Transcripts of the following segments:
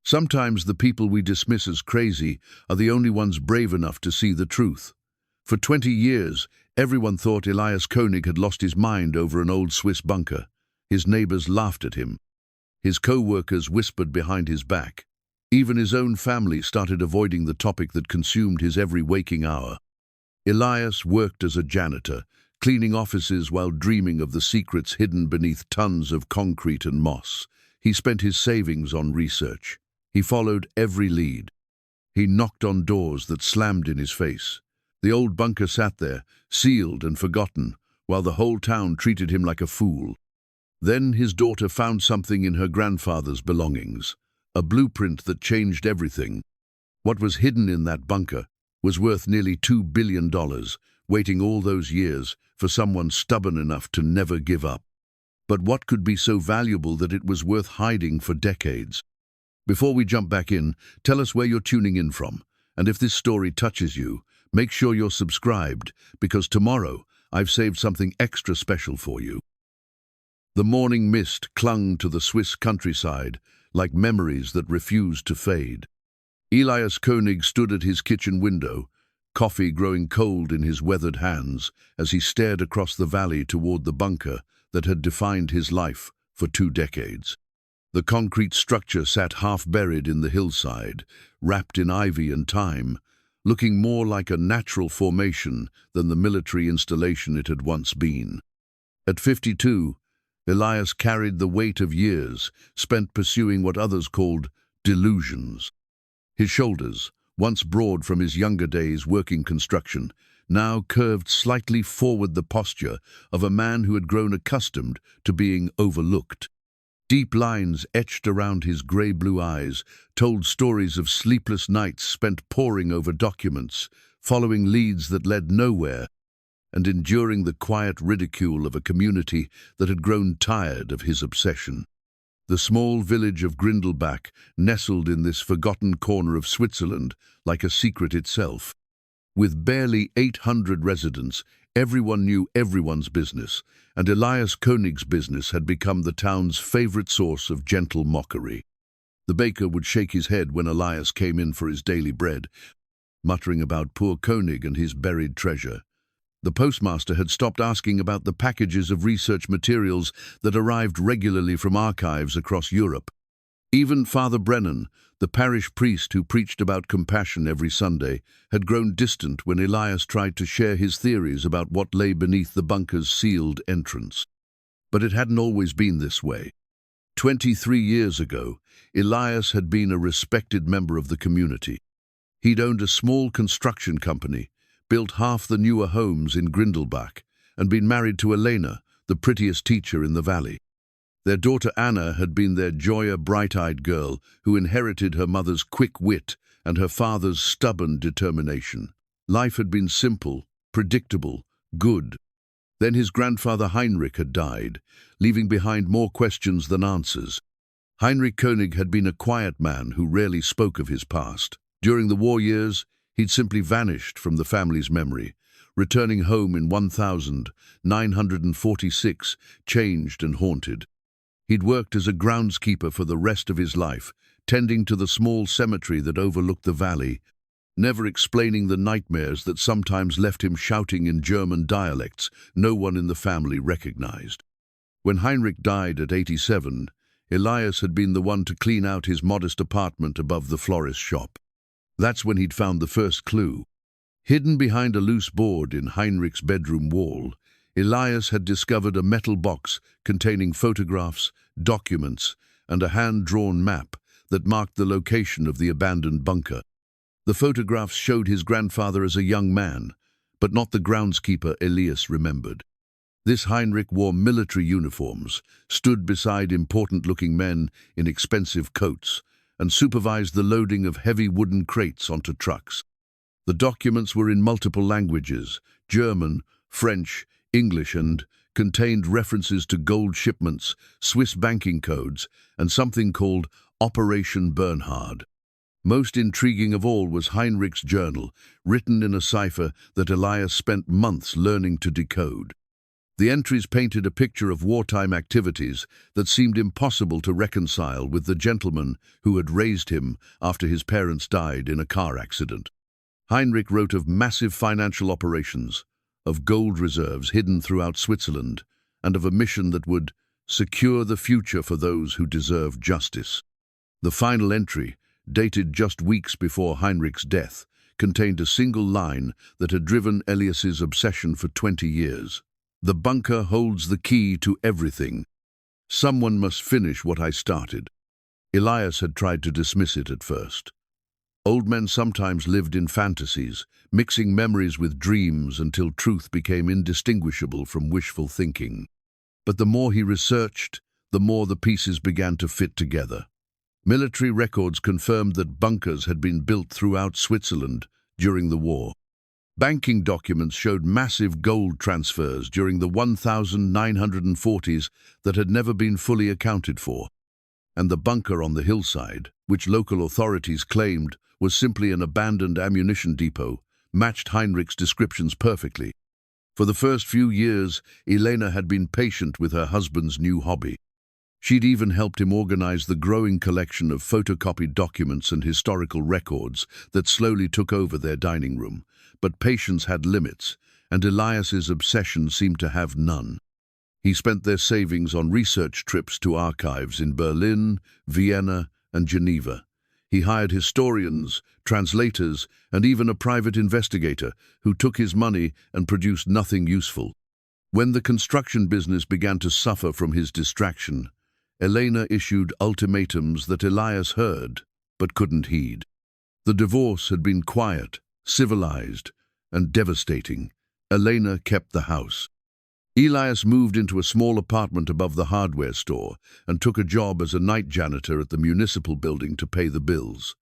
Sometimes the people we dismiss as crazy are the only ones brave enough to see the truth. For 20 years, everyone thought Elias König had lost his mind over an old Swiss bunker. His neighbors laughed at him. His co-workers whispered behind his back. Even his own family started avoiding the topic that consumed his every waking hour. Elias worked as a janitor, cleaning offices while dreaming of the secrets hidden beneath tons of concrete and moss. He spent his savings on research. He followed every lead. He knocked on doors that slammed in his face. The old bunker sat there, sealed and forgotten, while the whole town treated him like a fool. Then his daughter found something in her grandfather's belongings, a blueprint that changed everything. What was hidden in that bunker was worth nearly $2 billion, waiting all those years for someone stubborn enough to never give up. But what could be so valuable that it was worth hiding for decades? Before we jump back in, tell us where you're tuning in from, and if this story touches you, make sure you're subscribed, because tomorrow I've saved something extra special for you. The morning mist clung to the Swiss countryside like memories that refused to fade. Elias König stood at his kitchen window, coffee growing cold in his weathered hands as he stared across the valley toward the bunker that had defined his life for 2 decades. The concrete structure sat half-buried in the hillside, wrapped in ivy and thyme, looking more like a natural formation than the military installation it had once been. At 52, Elias carried the weight of years spent pursuing what others called delusions. His shoulders, once broad from his younger days working construction, now curved slightly forward, the posture of a man who had grown accustomed to being overlooked. Deep lines etched around his grey-blue eyes told stories of sleepless nights spent poring over documents, following leads that led nowhere, and enduring the quiet ridicule of a community that had grown tired of his obsession. The small village of Grindelbach nestled in this forgotten corner of Switzerland like a secret itself. With barely 800 residents, everyone knew everyone's business, and Elias König's business had become the town's favorite source of gentle mockery. The baker would shake his head when Elias came in for his daily bread, muttering about poor König and his buried treasure. The postmaster had stopped asking about the packages of research materials that arrived regularly from archives across Europe. Even Father Bernhard, the parish priest who preached about compassion every Sunday, had grown distant when Elias tried to share his theories about what lay beneath the bunker's sealed entrance. But it hadn't always been this way. 23 years ago, Elias had been a respected member of the community. He'd owned a small construction company, built half the newer homes in Grindelbach, and been married to Elena, the prettiest teacher in the valley. Their daughter Anna had been their joyous, bright-eyed girl who inherited her mother's quick wit and her father's stubborn determination. Life had been simple, predictable, good. Then his grandfather Heinrich had died, leaving behind more questions than answers. Heinrich König had been a quiet man who rarely spoke of his past. During the war years, he'd simply vanished from the family's memory, returning home in 1946, changed and haunted. He'd worked as a groundskeeper for the rest of his life, tending to the small cemetery that overlooked the valley, never explaining the nightmares that sometimes left him shouting in German dialects no one in the family recognized. When Heinrich died at 87, Elias had been the one to clean out his modest apartment above the florist's shop. That's when he'd found the first clue. Hidden behind a loose board in Heinrich's bedroom wall, Elias had discovered a metal box containing photographs, documents, and a hand-drawn map that marked the location of the abandoned bunker. The photographs showed his grandfather as a young man, but not the groundskeeper Elias remembered. This Heinrich wore military uniforms, stood beside important-looking men in expensive coats, and supervised the loading of heavy wooden crates onto trucks. The documents were in multiple languages, German, French, English, and contained references to gold shipments, Swiss banking codes, and something called Operation Bernhard. Most intriguing of all was Heinrich's journal, written in a cipher that Elias spent months learning to decode. The entries painted a picture of wartime activities that seemed impossible to reconcile with the gentleman who had raised him after his parents died in a car accident. Heinrich wrote of massive financial operations, of gold reserves hidden throughout Switzerland, and of a mission that would secure the future for those who deserved justice. The final entry, dated just weeks before Heinrich's death, contained a single line that had driven Elias's obsession for 20 years. "The bunker holds the key to everything. Someone must finish what I started." Elias had tried to dismiss it at first. Old men sometimes lived in fantasies, mixing memories with dreams until truth became indistinguishable from wishful thinking. But the more he researched, the more the pieces began to fit together. Military records confirmed that bunkers had been built throughout Switzerland during the war. Banking documents showed massive gold transfers during the 1940s that had never been fully accounted for. And the bunker on the hillside, which local authorities claimed was simply an abandoned ammunition depot, matched Heinrich's descriptions perfectly. For the first few years, Elena had been patient with her husband's new hobby. She'd even helped him organize the growing collection of photocopied documents and historical records that slowly took over their dining room. But patience had limits, and Elias's obsession seemed to have none. He spent their savings on research trips to archives in Berlin, Vienna, and Geneva. He hired historians, translators, and even a private investigator who took his money and produced nothing useful. When the construction business began to suffer from his distraction, Elena issued ultimatums that Elias heard but couldn't heed. The divorce had been quiet, civilized, and devastating. Elena kept the house. Elias moved into a small apartment above the hardware store and took a job as a night janitor at the municipal building to pay the bills.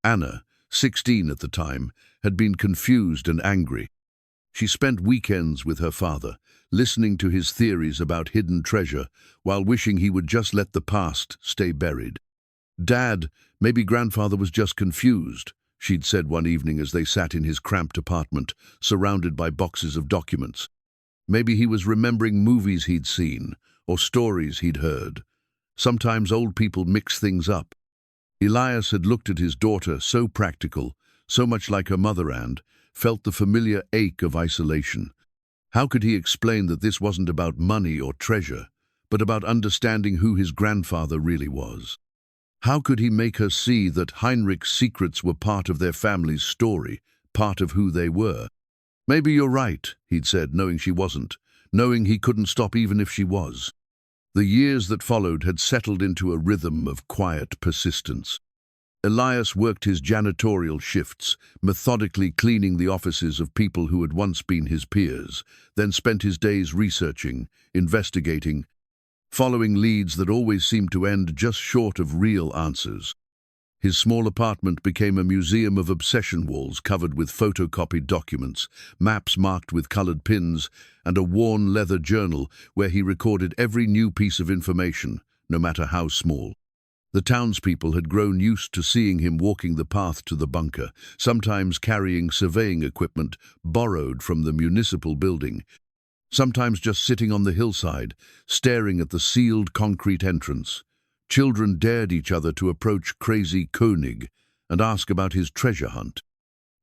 Anna, 16 at the time, had been confused and angry. She spent weekends with her father, listening to his theories about hidden treasure while wishing he would just let the past stay buried. "Dad, maybe Grandfather was just confused," she'd said one evening as they sat in his cramped apartment, surrounded by boxes of documents. "Maybe he was remembering movies he'd seen, or stories he'd heard. Sometimes old people mix things up." Elias had looked at his daughter, so practical, so much like her mother, and felt the familiar ache of isolation. How could he explain that this wasn't about money or treasure, but about understanding who his grandfather really was? How could he make her see that Heinrich's secrets were part of their family's story, part of who they were? "Maybe you're right," he'd said, knowing she wasn't, knowing he couldn't stop even if she was. The years that followed had settled into a rhythm of quiet persistence. Elias worked his janitorial shifts, methodically cleaning the offices of people who had once been his peers, then spent his days researching, investigating, following leads that always seemed to end just short of real answers. His small apartment became a museum of obsession walls covered with photocopied documents, maps marked with colored pins, and a worn leather journal where he recorded every new piece of information, no matter how small. The townspeople had grown used to seeing him walking the path to the bunker, sometimes carrying surveying equipment borrowed from the municipal building, sometimes just sitting on the hillside, staring at the sealed concrete entrance. Children dared each other to approach crazy König and ask about his treasure hunt.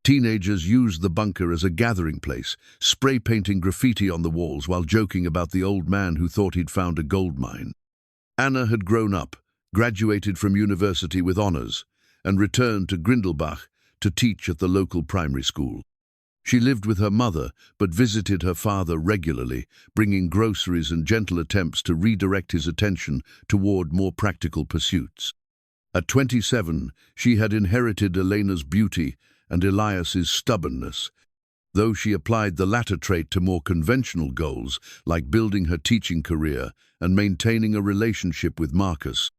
Teenagers used the bunker as a gathering place, spray-painting graffiti on the walls while joking about the old man who thought he'd found a gold mine. Anna had grown up, graduated from university with honors, and returned to Grindelbach to teach at the local primary school. She lived with her mother, but visited her father regularly, bringing groceries and gentle attempts to redirect his attention toward more practical pursuits. At 27, she had inherited Elena's beauty and Elias's stubbornness, though she applied the latter trait to more conventional goals, like building her teaching career and maintaining a relationship with Marcus,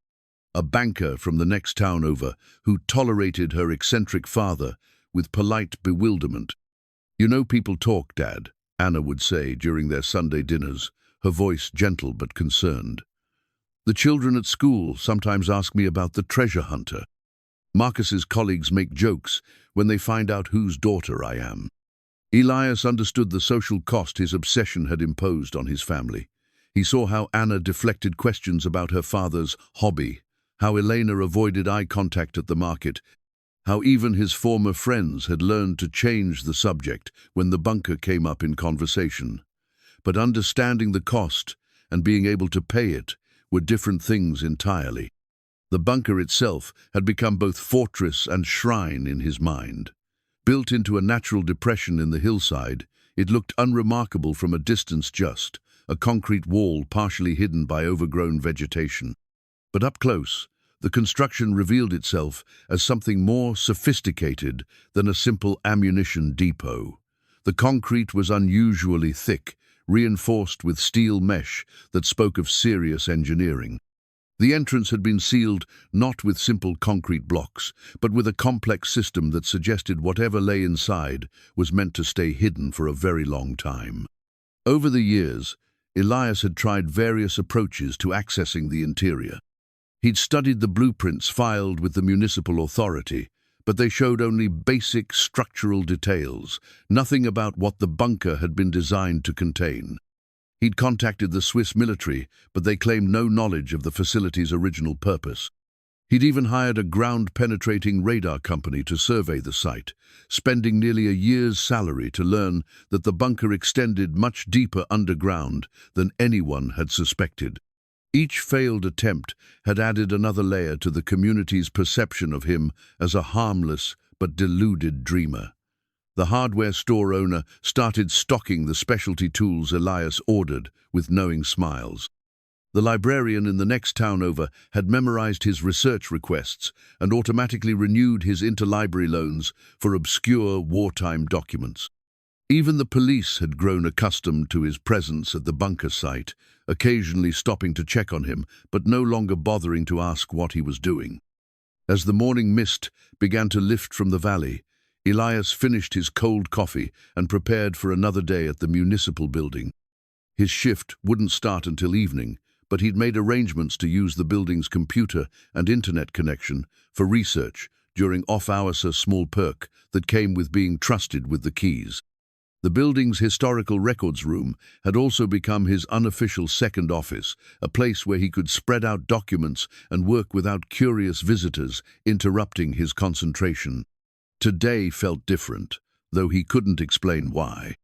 a banker from the next town over, who tolerated her eccentric father with polite bewilderment. "You know people talk, Dad," Anna would say during their Sunday dinners, her voice gentle but concerned. "The children at school sometimes ask me about the treasure hunter. Marcus's colleagues make jokes when they find out whose daughter I am." Elias understood the social cost his obsession had imposed on his family. He saw how Anna deflected questions about her father's hobby, how Elena avoided eye contact at the market, how even his former friends had learned to change the subject when the bunker came up in conversation. But understanding the cost and being able to pay it were different things entirely. The bunker itself had become both fortress and shrine in his mind. Built into a natural depression in the hillside, it looked unremarkable from a distance, just a concrete wall partially hidden by overgrown vegetation. But up close, the construction revealed itself as something more sophisticated than a simple ammunition depot. The concrete was unusually thick, reinforced with steel mesh that spoke of serious engineering. The entrance had been sealed not with simple concrete blocks, but with a complex system that suggested whatever lay inside was meant to stay hidden for a very long time. Over the years, Elias had tried various approaches to accessing the interior. He'd studied the blueprints filed with the municipal authority, but they showed only basic structural details, nothing about what the bunker had been designed to contain. He'd contacted the Swiss military, but they claimed no knowledge of the facility's original purpose. He'd even hired a ground-penetrating radar company to survey the site, spending nearly a year's salary to learn that the bunker extended much deeper underground than anyone had suspected. Each failed attempt had added another layer to the community's perception of him as a harmless but deluded dreamer. The hardware store owner started stocking the specialty tools Elias ordered with knowing smiles. The librarian in the next town over had memorized his research requests and automatically renewed his interlibrary loans for obscure wartime documents. Even the police had grown accustomed to his presence at the bunker site, occasionally stopping to check on him, but no longer bothering to ask what he was doing. As the morning mist began to lift from the valley, Elias finished his cold coffee and prepared for another day at the municipal building. His shift wouldn't start until evening, but he'd made arrangements to use the building's computer and internet connection for research during off-hours, a small perk that came with being trusted with the keys. The building's historical records room had also become his unofficial second office, a place where he could spread out documents and work without curious visitors interrupting his concentration. Today felt different, though he couldn't explain why.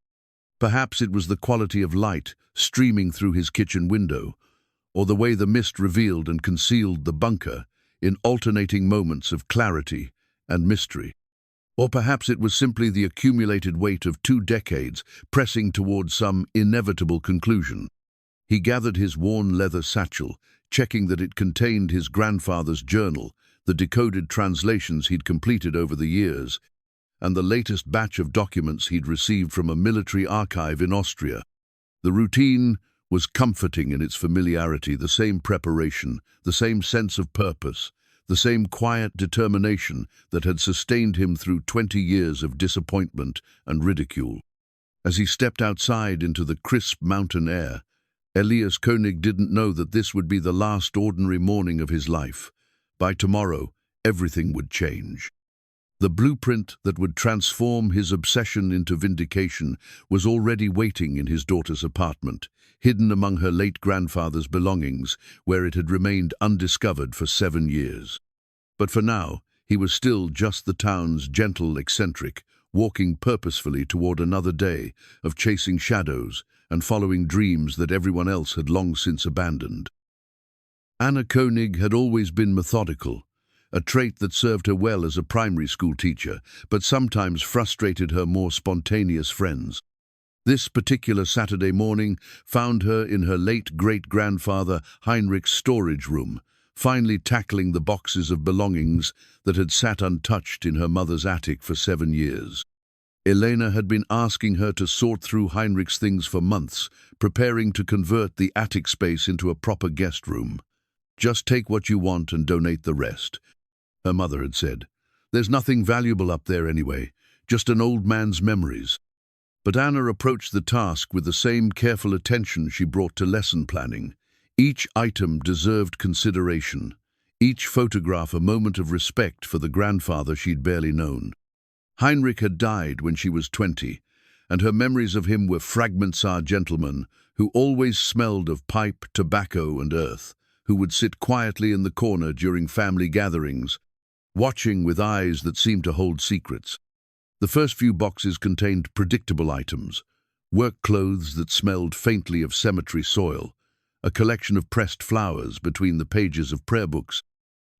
Perhaps it was the quality of light streaming through his kitchen window, or the way the mist revealed and concealed the bunker in alternating moments of clarity and mystery. Or perhaps it was simply the accumulated weight of 2 decades pressing towards some inevitable conclusion. He gathered his worn leather satchel, checking that it contained his grandfather's journal, the decoded translations he'd completed over the years, and the latest batch of documents he'd received from a military archive in Austria. The routine was comforting in its familiarity, the same preparation, the same sense of purpose, the same quiet determination that had sustained him through 20 years of disappointment and ridicule. As he stepped outside into the crisp mountain air, Elias König didn't know that this would be the last ordinary morning of his life. By tomorrow, everything would change. The blueprint that would transform his obsession into vindication was already waiting in his daughter's apartment, hidden among her late grandfather's belongings, where it had remained undiscovered for 7 years. But for now, he was still just the town's gentle eccentric, walking purposefully toward another day of chasing shadows and following dreams that everyone else had long since abandoned. Anna König had always been methodical, a trait that served her well as a primary school teacher, but sometimes frustrated her more spontaneous friends. This particular Saturday morning found her in her late great-grandfather Heinrich's storage room, finally tackling the boxes of belongings that had sat untouched in her mother's attic for 7 years. Elena had been asking her to sort through Heinrich's things for months, preparing to convert the attic space into a proper guest room. "Just take what you want and donate the rest," her mother had said. "There's nothing valuable up there anyway, just an old man's memories." But Anna approached the task with the same careful attention she brought to lesson planning. Each item deserved consideration, each photograph a moment of respect for the grandfather she'd barely known. Heinrich had died when she was 20, and her memories of him were fragments our gentleman, who always smelled of pipe, tobacco and earth, who would sit quietly in the corner during family gatherings, watching with eyes that seemed to hold secrets. The first few boxes contained predictable items: work clothes that smelled faintly of cemetery soil, a collection of pressed flowers between the pages of prayer books,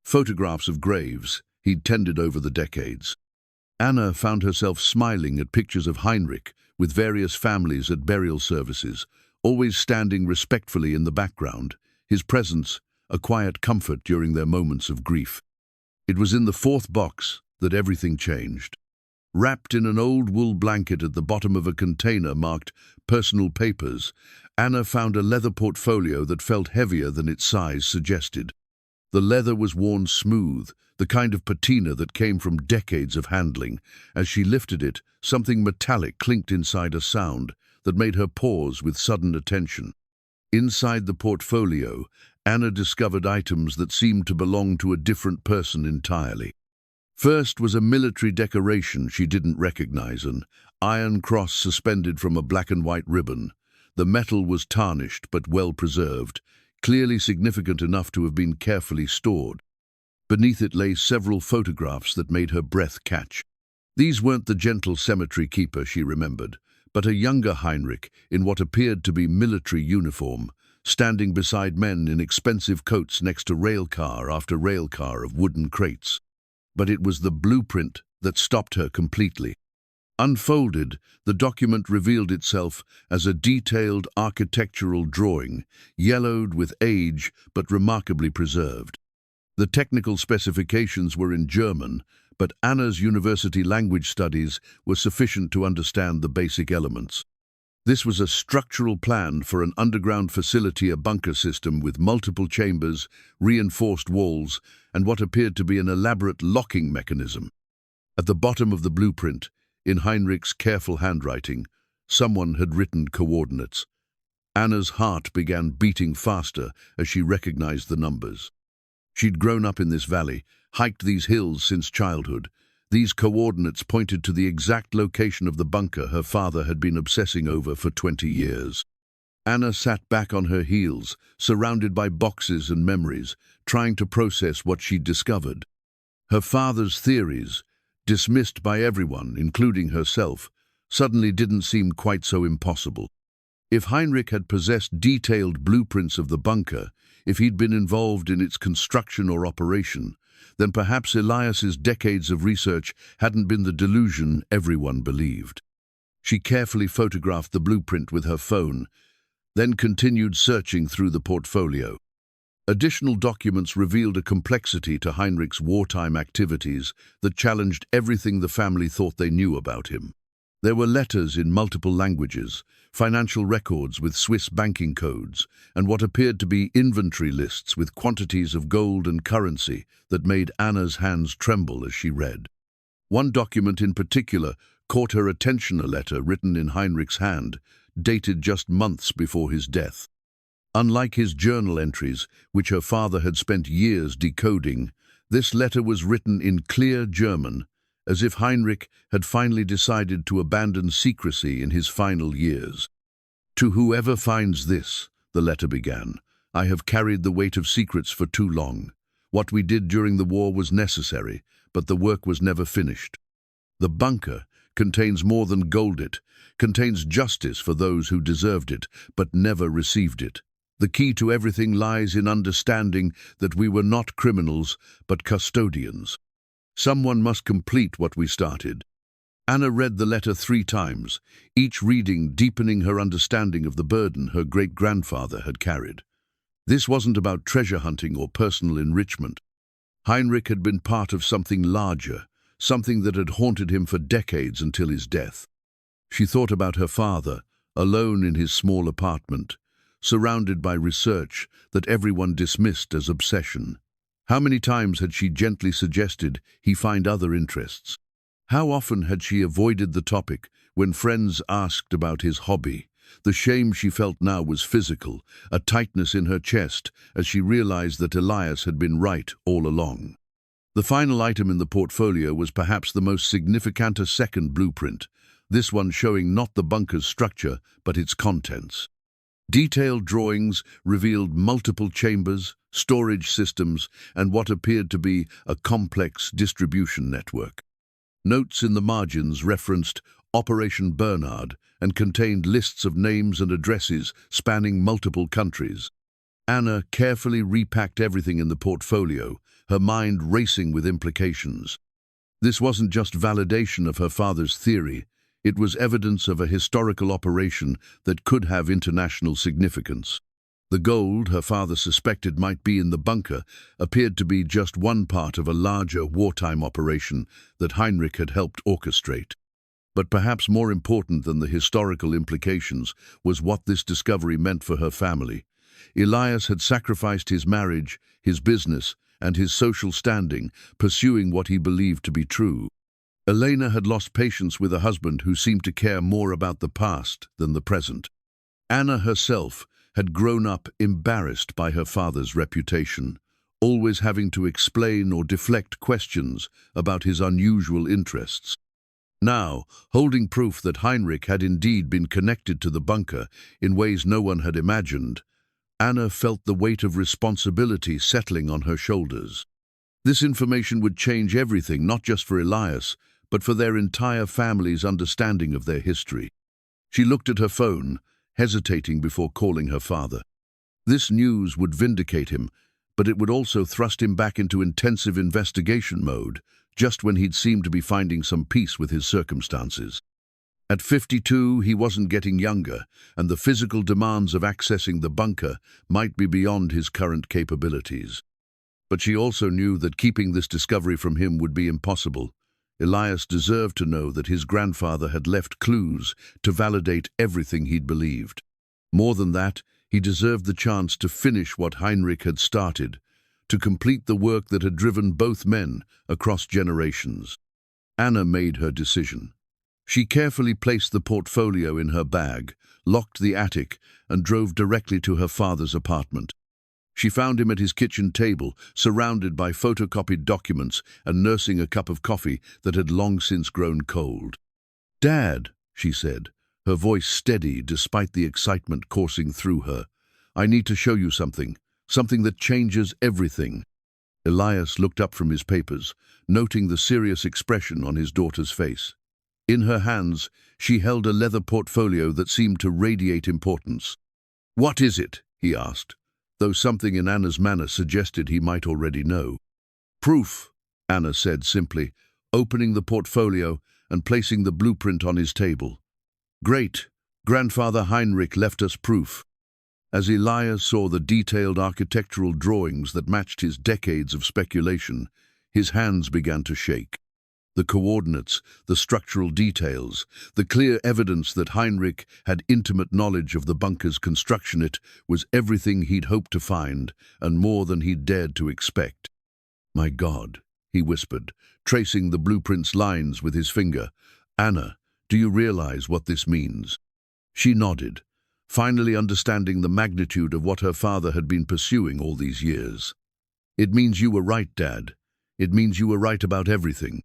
photographs of graves he'd tended over the decades. Anna found herself smiling at pictures of Heinrich with various families at burial services, always standing respectfully in the background, his presence a quiet comfort during their moments of grief. It was in the fourth box that everything changed. Wrapped in an old wool blanket at the bottom of a container marked "Personal Papers," Anna found a leather portfolio that felt heavier than its size suggested. The leather was worn smooth, the kind of patina that came from decades of handling. As she lifted it, something metallic clinked inside, a sound that made her pause with sudden attention. Inside the portfolio, Anna discovered items that seemed to belong to a different person entirely. First was a military decoration she didn't recognize, an iron cross suspended from a black and white ribbon. The metal was tarnished but well preserved, clearly significant enough to have been carefully stored. Beneath it lay several photographs that made her breath catch. These weren't the gentle cemetery keeper she remembered, but a younger Heinrich in what appeared to be military uniform, standing beside men in expensive coats next to railcar after railcar of wooden crates. But it was the blueprint that stopped her completely. Unfolded, the document revealed itself as a detailed architectural drawing, yellowed with age but remarkably preserved. The technical specifications were in German, but Anna's university language studies were sufficient to understand the basic elements. This was a structural plan for an underground facility, a bunker system with multiple chambers, reinforced walls, and what appeared to be an elaborate locking mechanism. At the bottom of the blueprint, in Heinrich's careful handwriting, someone had written coordinates. Anna's heart began beating faster as she recognized the numbers. She'd grown up in this valley, hiked these hills since childhood. These coordinates pointed to the exact location of the bunker her father had been obsessing over for 20 years. Anna sat back on her heels, surrounded by boxes and memories, trying to process what she'd discovered. Her father's theories, dismissed by everyone, including herself, suddenly didn't seem quite so impossible. If Heinrich had possessed detailed blueprints of the bunker, if he'd been involved in its construction or operation, then perhaps Elias's decades of research hadn't been the delusion everyone believed. She carefully photographed the blueprint with her phone, then continued searching through the portfolio. Additional documents revealed a complexity to Heinrich's wartime activities that challenged everything the family thought they knew about him. There were letters in multiple languages, financial records with Swiss banking codes, and what appeared to be inventory lists with quantities of gold and currency that made Anna's hands tremble as she read. One document in particular caught her attention, a letter written in Heinrich's hand, dated just months before his death. Unlike his journal entries, which her father had spent years decoding, this letter was written in clear German, as if Heinrich had finally decided to abandon secrecy in his final years. "To whoever finds this," the letter began, "I have carried the weight of secrets for too long. What we did during the war was necessary, but the work was never finished. The bunker contains more than gold. It contains justice for those who deserved it, but never received it. The key to everything lies in understanding that we were not criminals, but custodians. Someone must complete what we started." Anna read the letter 3 times, each reading deepening her understanding of the burden her great-grandfather had carried. This wasn't about treasure hunting or personal enrichment. Heinrich had been part of something larger, something that had haunted him for decades until his death. She thought about her father, alone in his small apartment, surrounded by research that everyone dismissed as obsession. How many times had she gently suggested he find other interests? How often had she avoided the topic when friends asked about his hobby? The shame she felt now was physical, a tightness in her chest as she realized that Elias had been right all along. The final item in the portfolio was perhaps the most significant, a second blueprint, this one showing not the bunker's structure, but its contents. Detailed drawings revealed multiple chambers, storage systems, and what appeared to be a complex distribution network. Notes in the margins referenced Operation Bernhard and contained lists of names and addresses spanning multiple countries. Anna carefully repacked everything in the portfolio, her mind racing with implications. This wasn't just validation of her father's theory, it was evidence of a historical operation that could have international significance. The gold her father suspected might be in the bunker appeared to be just one part of a larger wartime operation that Heinrich had helped orchestrate. But perhaps more important than the historical implications was what this discovery meant for her family. Elias had sacrificed his marriage, his business, and his social standing, pursuing what he believed to be true. Elena had lost patience with a husband who seemed to care more about the past than the present. Anna herself had grown up embarrassed by her father's reputation, always having to explain or deflect questions about his unusual interests. Now, holding proof that Heinrich had indeed been connected to the bunker in ways no one had imagined, Anna felt the weight of responsibility settling on her shoulders. This information would change everything, not just for Elias, but for their entire family's understanding of their history. She looked at her phone, hesitating before calling her father. This news would vindicate him, but it would also thrust him back into intensive investigation mode, just when he'd seemed to be finding some peace with his circumstances. At 52, he wasn't getting younger, and the physical demands of accessing the bunker might be beyond his current capabilities. But she also knew that keeping this discovery from him would be impossible. Elias deserved to know that his grandfather had left clues to validate everything he'd believed. More than that, he deserved the chance to finish what Heinrich had started, to complete the work that had driven both men across generations. Anna made her decision. She carefully placed the portfolio in her bag, locked the attic, and drove directly to her father's apartment. She found him at his kitchen table, surrounded by photocopied documents and nursing a cup of coffee that had long since grown cold. "Dad," she said, her voice steady despite the excitement coursing through her, "I need to show you something that changes everything." Elias looked up from his papers, noting the serious expression on his daughter's face. In her hands, she held a leather portfolio that seemed to radiate importance. "What is it?" he asked, though something in Anna's manner suggested he might already know. "Proof," Anna said simply, opening the portfolio and placing the blueprint on his table. "Great. Grandfather Heinrich left us proof." As Elias saw the detailed architectural drawings that matched his decades of speculation, his hands began to shake. The coordinates, the structural details, the clear evidence that Heinrich had intimate knowledge of the bunker's construction, it was everything he'd hoped to find, and more than he'd dared to expect. "My God," he whispered, tracing the blueprint's lines with his finger. "Anna, do you realize what this means?" She nodded, finally understanding the magnitude of what her father had been pursuing all these years. "It means you were right, Dad. It means you were right about everything."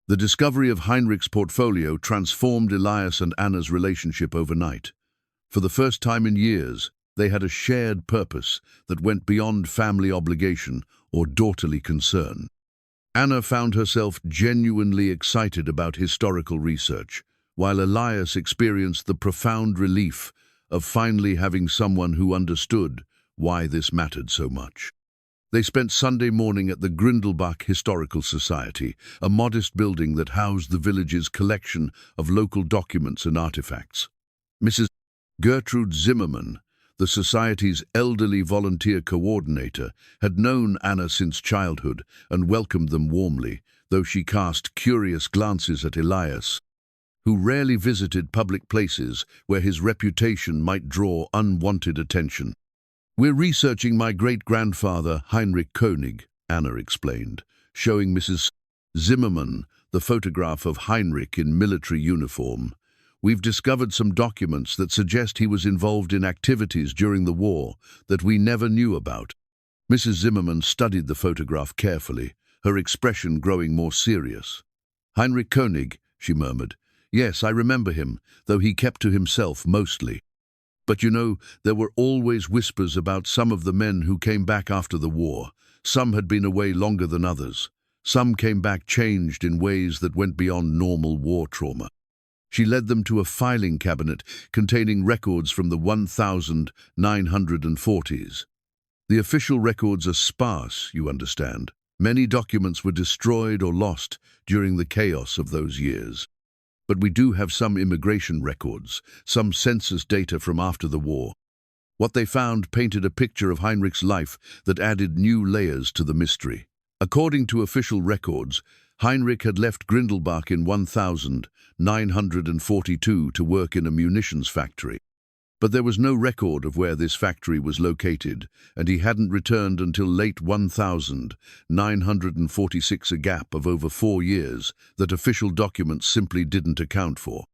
The discovery of Heinrich's portfolio transformed Elias and Anna's relationship overnight. For the first time in years, they had a shared purpose that went beyond family obligation or daughterly concern. Anna found herself genuinely excited about historical research, while Elias experienced the profound relief of finally having someone who understood why this mattered so much. They spent Sunday morning at the Grindelbach Historical Society, a modest building that housed the village's collection of local documents and artifacts. Mrs. Gertrude Zimmermann, the Society's elderly volunteer coordinator, had known Anna since childhood and welcomed them warmly, though she cast curious glances at Elias, who rarely visited public places where his reputation might draw unwanted attention. "We're researching my great-grandfather, Heinrich König," Anna explained, showing Mrs. Zimmermann the photograph of Heinrich in military uniform. "We've discovered some documents that suggest he was involved in activities during the war that we never knew about." Mrs. Zimmermann studied the photograph carefully, her expression growing more serious. "Heinrich König," she murmured. Yes, I remember him, though he kept to himself mostly. But you know, there were always whispers about some of the men who came back after the war. Some had been away longer than others. Some came back changed in ways that went beyond normal war trauma. She led them to a filing cabinet containing records from the 1940s. The official records are sparse, you understand. Many documents were destroyed or lost during the chaos of those years. But we do have some immigration records, some census data from after the war. What they found painted a picture of Heinrich's life that added new layers to the mystery. According to official records, Heinrich had left Grindelbach in 1942 to work in a munitions factory. But there was no record of where this factory was located, and he hadn't returned until late 1946, a gap of over 4 years that official documents simply didn't account for.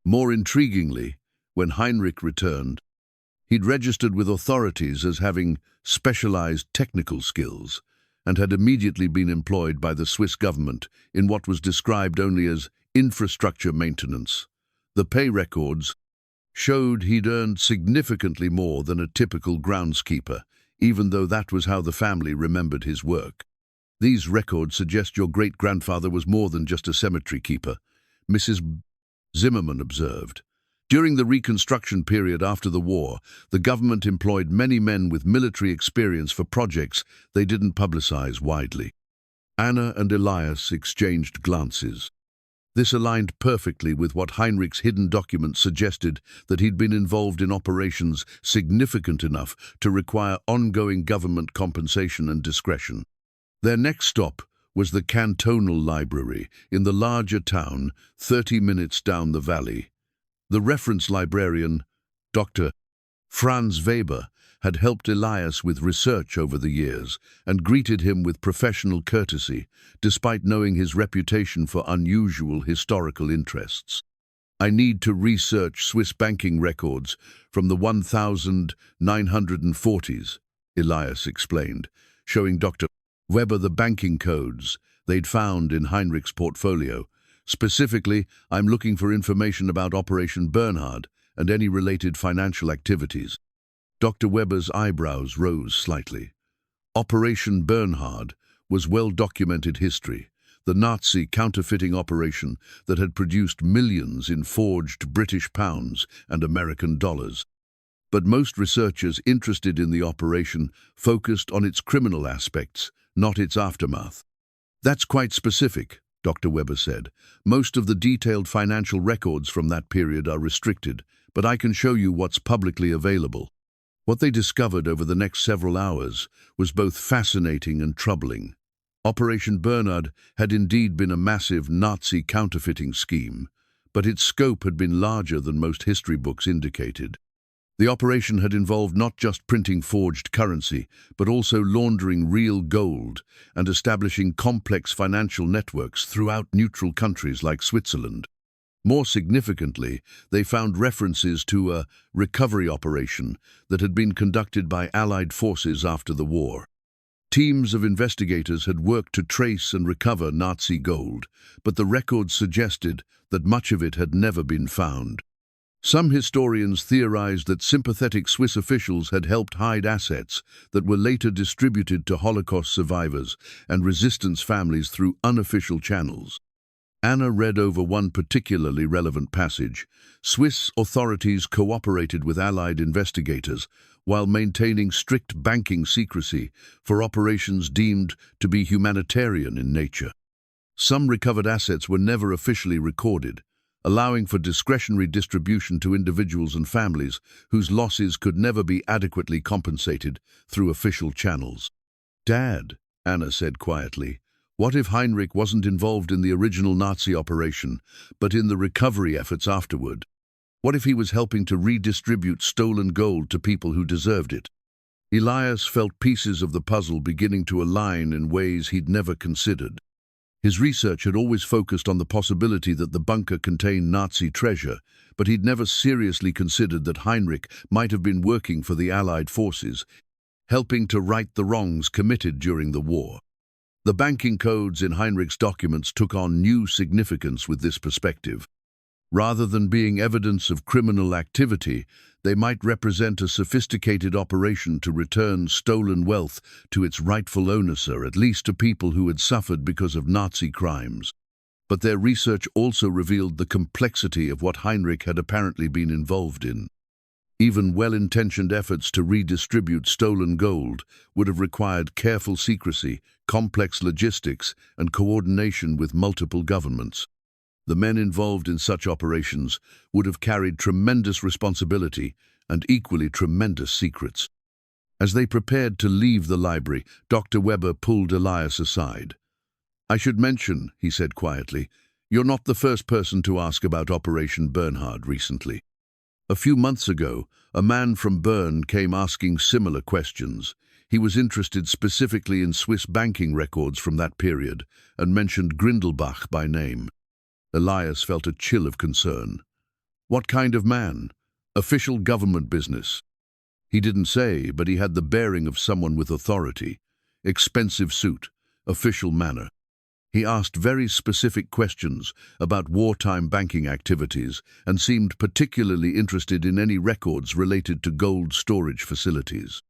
More intriguingly, when Heinrich returned, he'd registered with authorities as having specialized technical skills and had immediately been employed by the Swiss government in what was described only as infrastructure maintenance. The pay records showed he'd earned significantly more than a typical groundskeeper, even though that was how the family remembered his work. These records suggest your great-grandfather was more than just a cemetery keeper, Mrs. Zimmerman observed. During the Reconstruction period after the war, the government employed many men with military experience for projects they didn't publicize widely. Anna and Elias exchanged glances. This aligned perfectly with what Heinrich's hidden documents suggested, that he'd been involved in operations significant enough to require ongoing government compensation and discretion. Their next stop was the cantonal library in the larger town 30 minutes down the valley. The reference librarian, Dr. Franz Weber, had helped Elias with research over the years and greeted him with professional courtesy, despite knowing his reputation for unusual historical interests. "I need to research Swiss banking records from the 1940s, Elias explained, showing Dr. Weber the banking codes they'd found in Heinrich's portfolio. Specifically, I'm looking for information about Operation Bernhard and any related financial activities." Dr. Weber's eyebrows rose slightly. Operation Bernhard was well-documented history, the Nazi counterfeiting operation that had produced millions in forged British pounds and American dollars. But most researchers interested in the operation focused on its criminal aspects, not its aftermath. "That's quite specific," Dr. Weber said. "Most of the detailed financial records from that period are restricted, but I can show you what's publicly available." What they discovered over the next several hours was both fascinating and troubling. Operation Bernhard had indeed been a massive Nazi counterfeiting scheme, but its scope had been larger than most history books indicated. The operation had involved not just printing forged currency, but also laundering real gold and establishing complex financial networks throughout neutral countries like Switzerland. More significantly, they found references to a recovery operation that had been conducted by Allied forces after the war. Teams of investigators had worked to trace and recover Nazi gold, but the records suggested that much of it had never been found. Some historians theorized that sympathetic Swiss officials had helped hide assets that were later distributed to Holocaust survivors and resistance families through unofficial channels. Anna read over one particularly relevant passage. Swiss authorities cooperated with Allied investigators while maintaining strict banking secrecy for operations deemed to be humanitarian in nature. Some recovered assets were never officially recorded, allowing for discretionary distribution to individuals and families whose losses could never be adequately compensated through official channels. "Dad," Anna said quietly, "what if Heinrich wasn't involved in the original Nazi operation, but in the recovery efforts afterward? What if he was helping to redistribute stolen gold to people who deserved it?" Elias felt pieces of the puzzle beginning to align in ways he'd never considered. His research had always focused on the possibility that the bunker contained Nazi treasure, but he'd never seriously considered that Heinrich might have been working for the Allied forces, helping to right the wrongs committed during the war. The banking codes in Heinrich's documents took on new significance with this perspective. Rather than being evidence of criminal activity, they might represent a sophisticated operation to return stolen wealth to its rightful owners, or at least to people who had suffered because of Nazi crimes. But their research also revealed the complexity of what Heinrich had apparently been involved in. Even well-intentioned efforts to redistribute stolen gold would have required careful secrecy, complex logistics, and coordination with multiple governments. The men involved in such operations would have carried tremendous responsibility and equally tremendous secrets. As they prepared to leave the library, Dr. Weber pulled Elias aside. "I should mention," he said quietly, "you're not the first person to ask about Operation Bernhard recently. A few months ago, a man from Bern came asking similar questions. He was interested specifically in Swiss banking records from that period and mentioned Grindelbach by name." Elias felt a chill of concern. What kind of man? Official government business? He didn't say, but he had the bearing of someone with authority. Expensive suit, official manner. He asked very specific questions about wartime banking activities and seemed particularly interested in any records related to gold storage facilities.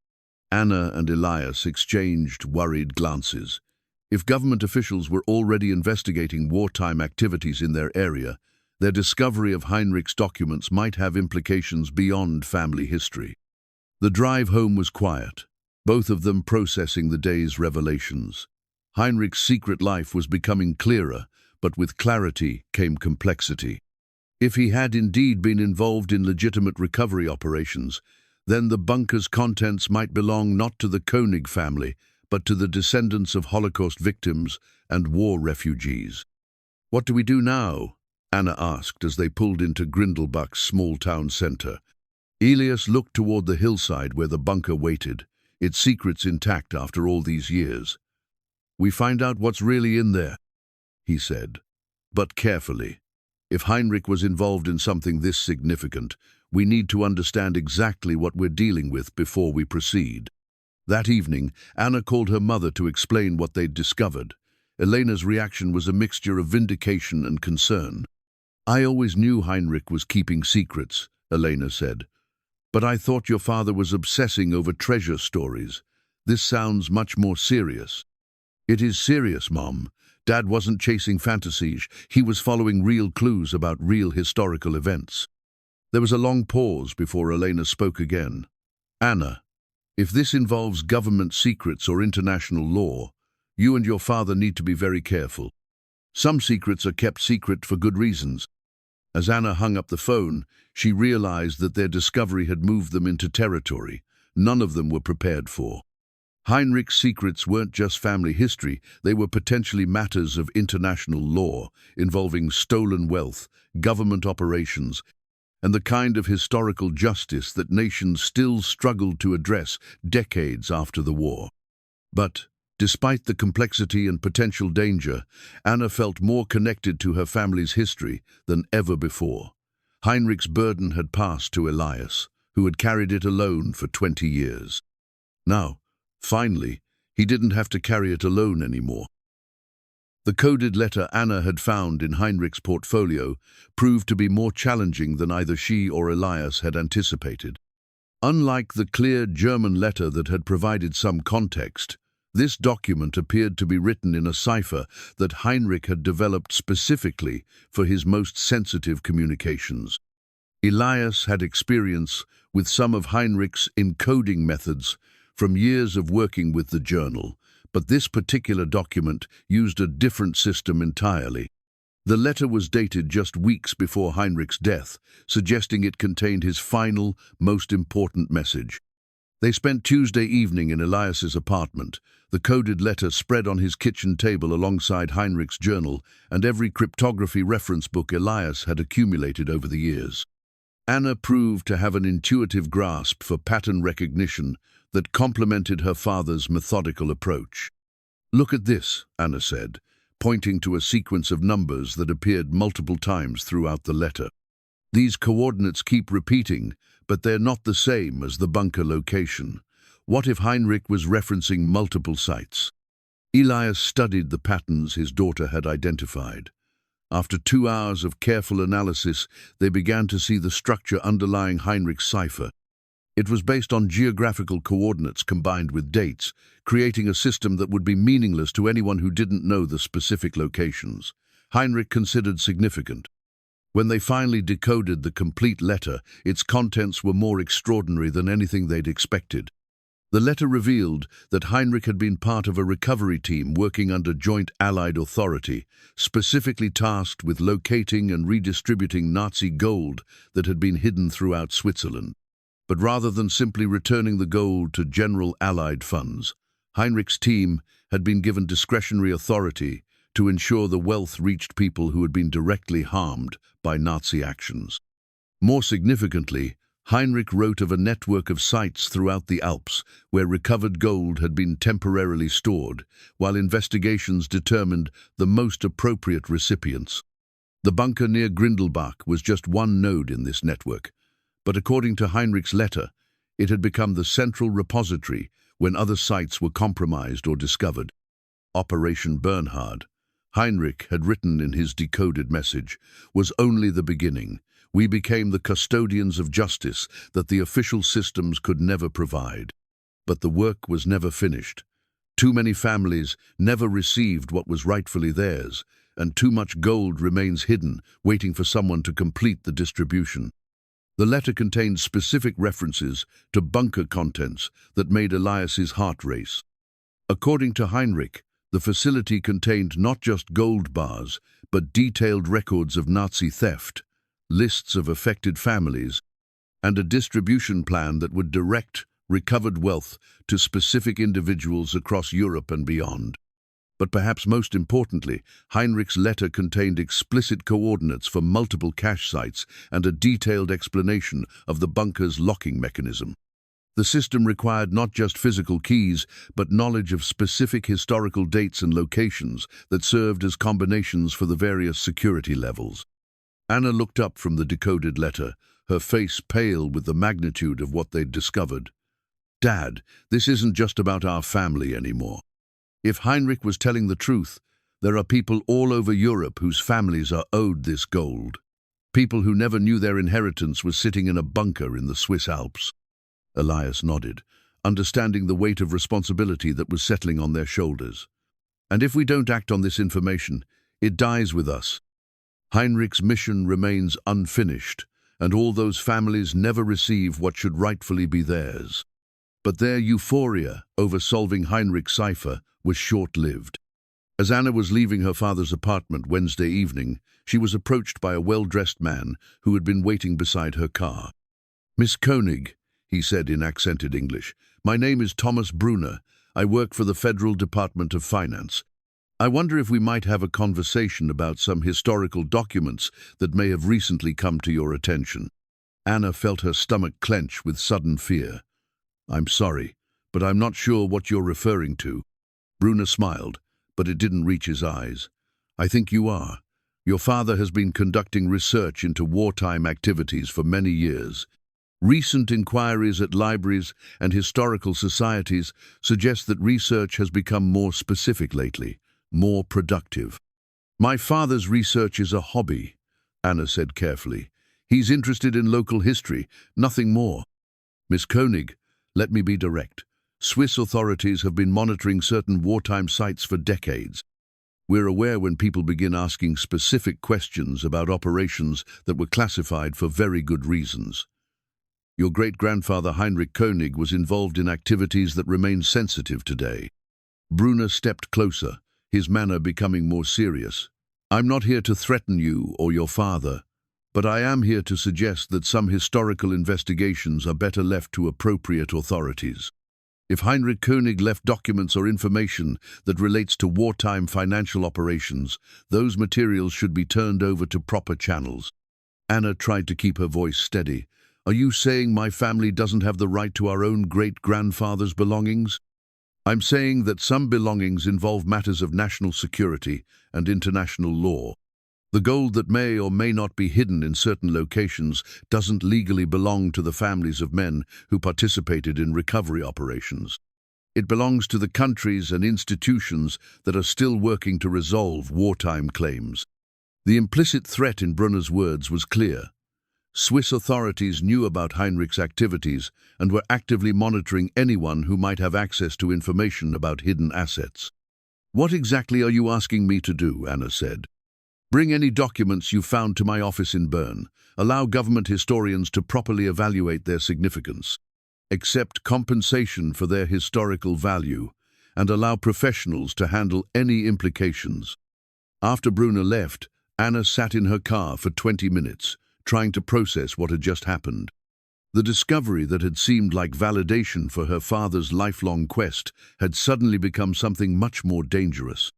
Anna and Elias exchanged worried glances. If government officials were already investigating wartime activities in their area, their discovery of Heinrich's documents might have implications beyond family history. The drive home was quiet, both of them processing the day's revelations. Heinrich's secret life was becoming clearer, but with clarity came complexity. If he had indeed been involved in legitimate recovery operations, then the bunker's contents might belong not to the König family, but to the descendants of Holocaust victims and war refugees. "What do we do now?" Anna asked as they pulled into Grindelbach's small town center. Elias looked toward the hillside where the bunker waited, its secrets intact after all these years. "We find out what's really in there," he said, "but carefully. If Heinrich was involved in something this significant, we need to understand exactly what we're dealing with before we proceed." That evening, Anna called her mother to explain what they'd discovered. Elena's reaction was a mixture of vindication and concern. "I always knew Heinrich was keeping secrets," Elena said. "But I thought your father was obsessing over treasure stories. This sounds much more serious." "It is serious, Mom. Dad wasn't chasing fantasies. He was following real clues about real historical events." There was a long pause before Elena spoke again. "Anna, if this involves government secrets or international law, you and your father need to be very careful. Some secrets are kept secret for good reasons." As Anna hung up the phone, she realized that their discovery had moved them into territory none of them were prepared for. Heinrich's secrets weren't just family history, they were potentially matters of international law, involving stolen wealth, government operations, and the kind of historical justice that nations still struggled to address decades after the war. But, despite the complexity and potential danger, Anna felt more connected to her family's history than ever before. Heinrich's burden had passed to Elias, who had carried it alone for 20 years. Now, finally, he didn't have to carry it alone anymore. The coded letter Anna had found in Heinrich's portfolio proved to be more challenging than either she or Elias had anticipated. Unlike the clear German letter that had provided some context, this document appeared to be written in a cipher that Heinrich had developed specifically for his most sensitive communications. Elias had experience with some of Heinrich's encoding methods from years of working with the journal, but this particular document used a different system entirely. The letter was dated just weeks before Heinrich's death, suggesting it contained his final, most important message. They spent Tuesday evening in Elias's apartment, the coded letter spread on his kitchen table alongside Heinrich's journal and every cryptography reference book Elias had accumulated over the years. Anna proved to have an intuitive grasp for pattern recognition that complemented her father's methodical approach. "Look at this," Anna said, pointing to a sequence of numbers that appeared multiple times throughout the letter. "These coordinates keep repeating, but they're not the same as the bunker location. What if Heinrich was referencing multiple sites?" Elias studied the patterns his daughter had identified. After 2 hours of careful analysis, they began to see the structure underlying Heinrich's cipher. It was based on geographical coordinates combined with dates, creating a system that would be meaningless to anyone who didn't know the specific locations. Heinrich considered significant. When they finally decoded the complete letter, its contents were more extraordinary than anything they'd expected. The letter revealed that Heinrich had been part of a recovery team working under joint Allied authority, specifically tasked with locating and redistributing Nazi gold that had been hidden throughout Switzerland. But rather than simply returning the gold to general Allied funds, Heinrich's team had been given discretionary authority to ensure the wealth reached people who had been directly harmed by Nazi actions. More significantly, Heinrich wrote of a network of sites throughout the Alps where recovered gold had been temporarily stored, while investigations determined the most appropriate recipients. The bunker near Grindelbach was just one node in this network, but according to Heinrich's letter, it had become the central repository when other sites were compromised or discovered. Operation Bernhard, Heinrich had written in his decoded message, was only the beginning. We became the custodians of justice that the official systems could never provide. But the work was never finished. Too many families never received what was rightfully theirs, and too much gold remains hidden, waiting for someone to complete the distribution. The letter contained specific references to bunker contents that made Elias's heart race. According to Heinrich, the facility contained not just gold bars, but detailed records of Nazi theft, lists of affected families, and a distribution plan that would direct recovered wealth to specific individuals across Europe and beyond. But perhaps most importantly, Heinrich's letter contained explicit coordinates for multiple cache sites and a detailed explanation of the bunker's locking mechanism. The system required not just physical keys, but knowledge of specific historical dates and locations that served as combinations for the various security levels. Anna looked up from the decoded letter, her face pale with the magnitude of what they'd discovered. "Dad, this isn't just about our family anymore. If Heinrich was telling the truth, there are people all over Europe whose families are owed this gold. People who never knew their inheritance was sitting in a bunker in the Swiss Alps." Elias nodded, understanding the weight of responsibility that was settling on their shoulders. "And if we don't act on this information, it dies with us. Heinrich's mission remains unfinished, and all those families never receive what should rightfully be theirs." But their euphoria over solving Heinrich's cipher was short-lived. As Anna was leaving her father's apartment Wednesday evening, she was approached by a well-dressed man who had been waiting beside her car. "Miss König," he said in accented English, "my name is Thomas Brunner. I work for the Federal Department of Finance. I wonder if we might have a conversation about some historical documents that may have recently come to your attention." Anna felt her stomach clench with sudden fear. "I'm sorry, but I'm not sure what you're referring to." Brunner smiled, but it didn't reach his eyes. "I think you are. Your father has been conducting research into wartime activities for many years. Recent inquiries at libraries and historical societies suggest that research has become more specific lately, more productive." "My father's research is a hobby," Anna said carefully. "He's interested in local history, nothing more." "Miss König, let me be direct. Swiss authorities have been monitoring certain wartime sites for decades. We're aware when people begin asking specific questions about operations that were classified for very good reasons. Your great-grandfather Heinrich König was involved in activities that remain sensitive today." Brunner stepped closer, his manner becoming more serious. "I'm not here to threaten you or your father, but I am here to suggest that some historical investigations are better left to appropriate authorities. If Heinrich König left documents or information that relates to wartime financial operations, those materials should be turned over to proper channels." Anna tried to keep her voice steady. "Are you saying my family doesn't have the right to our own great-grandfather's belongings?" "I'm saying that some belongings involve matters of national security and international law. The gold that may or may not be hidden in certain locations doesn't legally belong to the families of men who participated in recovery operations. It belongs to the countries and institutions that are still working to resolve wartime claims." The implicit threat in Brunner's words was clear. Swiss authorities knew about Heinrich's activities and were actively monitoring anyone who might have access to information about hidden assets. "What exactly are you asking me to do?" Anna said. "Bring any documents you found to my office in Bern. Allow government historians to properly evaluate their significance. Accept compensation for their historical value, and allow professionals to handle any implications." After Brunner left, Anna sat in her car for 20 minutes, trying to process what had just happened. The discovery that had seemed like validation for her father's lifelong quest had suddenly become something much more dangerous.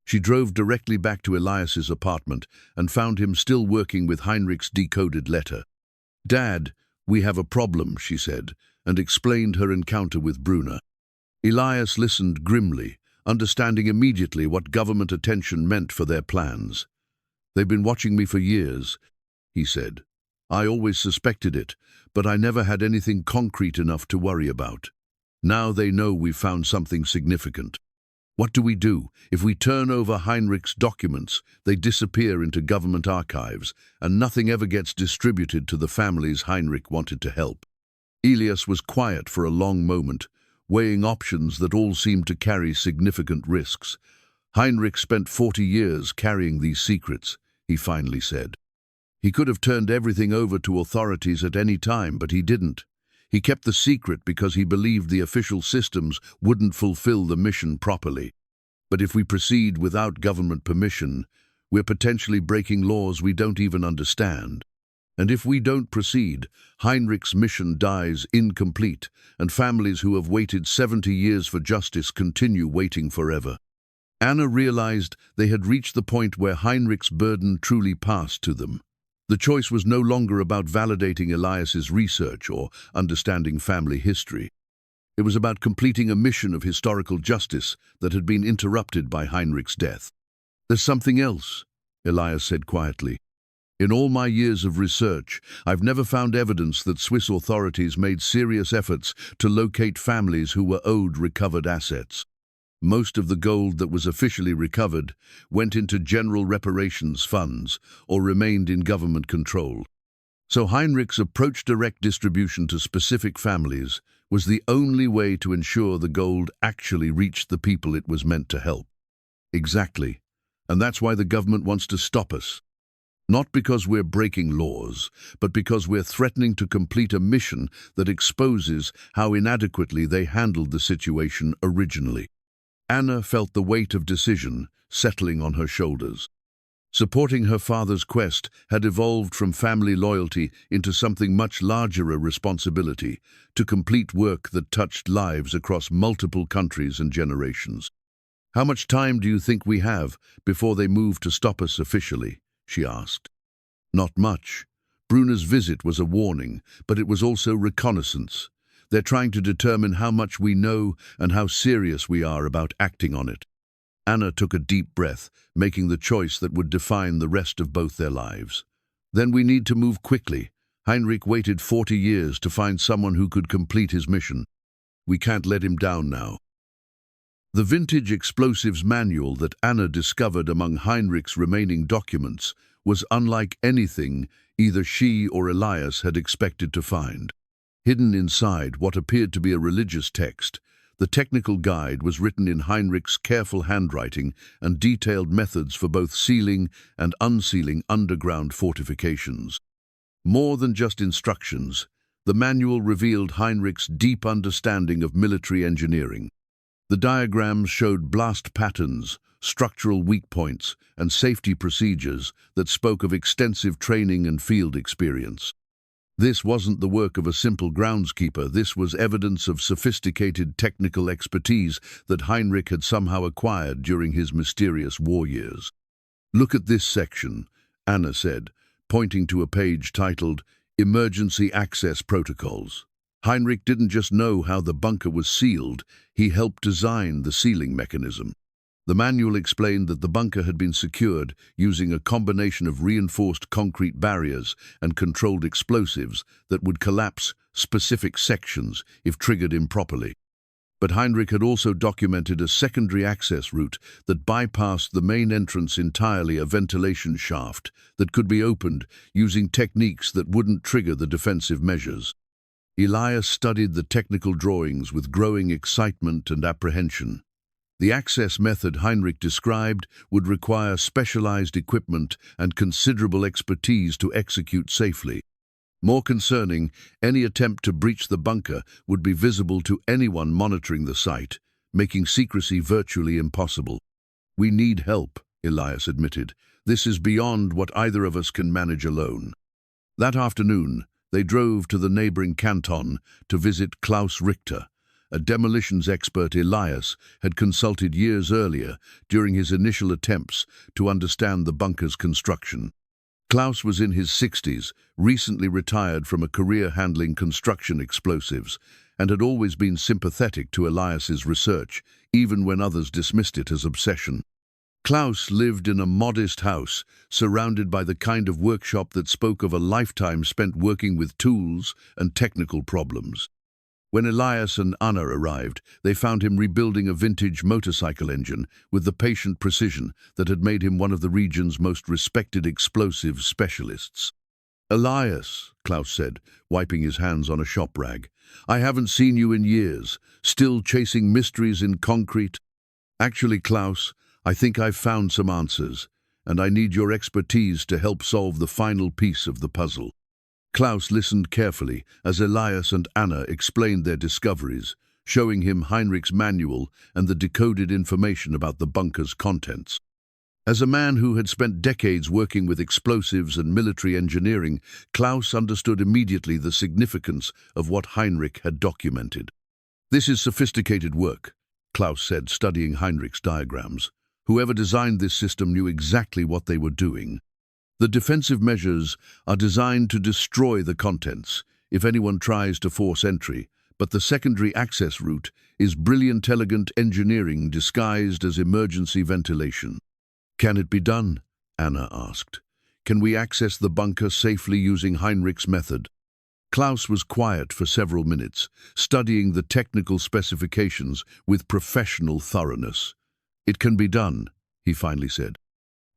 She drove directly back to Elias's apartment and found him still working with Heinrich's decoded letter. "Dad, we have a problem," she said, and explained her encounter with Brunner. Elias listened grimly, understanding immediately what government attention meant for their plans. "They've been watching me for years," he said. "I always suspected it, but I never had anything concrete enough to worry about. Now they know we've found something significant. What do we do? If we turn over Heinrich's documents, they disappear into government archives, and nothing ever gets distributed to the families Heinrich wanted to help." Elias was quiet for a long moment, weighing options that all seemed to carry significant risks. "Heinrich spent 40 years carrying these secrets," he finally said. "He could have turned everything over to authorities at any time, but he didn't. He kept the secret because he believed the official systems wouldn't fulfill the mission properly. But if we proceed without government permission, we're potentially breaking laws we don't even understand. And if we don't proceed, Heinrich's mission dies incomplete, and families who have waited 70 years for justice continue waiting forever." Anna realized they had reached the point where Heinrich's burden truly passed to them. The choice was no longer about validating Elias's research or understanding family history. It was about completing a mission of historical justice that had been interrupted by Heinrich's death. "There's something else," Elias said quietly. "In all my years of research, I've never found evidence that Swiss authorities made serious efforts to locate families who were owed recovered assets. Most of the gold that was officially recovered went into general reparations funds or remained in government control. So Heinrich's approach direct distribution to specific families was the only way to ensure the gold actually reached the people it was meant to help." "Exactly. And that's why the government wants to stop us. Not because we're breaking laws, but because we're threatening to complete a mission that exposes how inadequately they handled the situation originally." Anna felt the weight of decision settling on her shoulders. Supporting her father's quest had evolved from family loyalty into something much larger, a responsibility to complete work that touched lives across multiple countries and generations. "How much time do you think we have before they move to stop us officially?" she asked. "Not much." Brunner's visit was a warning, but it was also reconnaissance. They're trying to determine how much we know and how serious we are about acting on it. Anna took a deep breath, making the choice that would define the rest of both their lives. "Then we need to move quickly. Heinrich waited 40 years to find someone who could complete his mission. We can't let him down now." The vintage explosives manual that Anna discovered among Heinrich's remaining documents was unlike anything either she or Elias had expected to find. Hidden inside what appeared to be a religious text, the technical guide was written in Heinrich's careful handwriting and detailed methods for both sealing and unsealing underground fortifications. More than just instructions, the manual revealed Heinrich's deep understanding of military engineering. The diagrams showed blast patterns, structural weak points, and safety procedures that spoke of extensive training and field experience. This wasn't the work of a simple groundskeeper. This was evidence of sophisticated technical expertise that Heinrich had somehow acquired during his mysterious war years. "Look at this section," Anna said, pointing to a page titled Emergency Access Protocols. Heinrich didn't just know how the bunker was sealed, he helped design the sealing mechanism. The manual explained that the bunker had been secured using a combination of reinforced concrete barriers and controlled explosives that would collapse specific sections if triggered improperly. But Heinrich had also documented a secondary access route that bypassed the main entrance entirely, a ventilation shaft that could be opened using techniques that wouldn't trigger the defensive measures. Elias studied the technical drawings with growing excitement and apprehension. The access method Heinrich described would require specialized equipment and considerable expertise to execute safely. More concerning, any attempt to breach the bunker would be visible to anyone monitoring the site, making secrecy virtually impossible. "We need help," Elias admitted. "This is beyond what either of us can manage alone." That afternoon, they drove to the neighboring canton to visit Klaus Richter, a demolitions expert Elias had consulted years earlier during his initial attempts to understand the bunker's construction. Klaus was in his 60s, recently retired from a career handling construction explosives, and had always been sympathetic to Elias's research, even when others dismissed it as obsession. Klaus lived in a modest house, surrounded by the kind of workshop that spoke of a lifetime spent working with tools and technical problems. When Elias and Anna arrived, they found him rebuilding a vintage motorcycle engine with the patient precision that had made him one of the region's most respected explosives specialists. "Elias," Klaus said, wiping his hands on a shop rag, "I haven't seen you in years, still chasing mysteries in concrete." "Actually, Klaus, I think I've found some answers, and I need your expertise to help solve the final piece of the puzzle." Klaus listened carefully as Elias and Anna explained their discoveries, showing him Heinrich's manual and the decoded information about the bunker's contents. As a man who had spent decades working with explosives and military engineering, Klaus understood immediately the significance of what Heinrich had documented. "This is sophisticated work," Klaus said, studying Heinrich's diagrams. "Whoever designed this system knew exactly what they were doing. The defensive measures are designed to destroy the contents if anyone tries to force entry, but the secondary access route is brilliant, elegant engineering disguised as emergency ventilation." "Can it be done?" Anna asked. "Can we access the bunker safely using Heinrich's method?" Klaus was quiet for several minutes, studying the technical specifications with professional thoroughness. "It can be done," he finally said.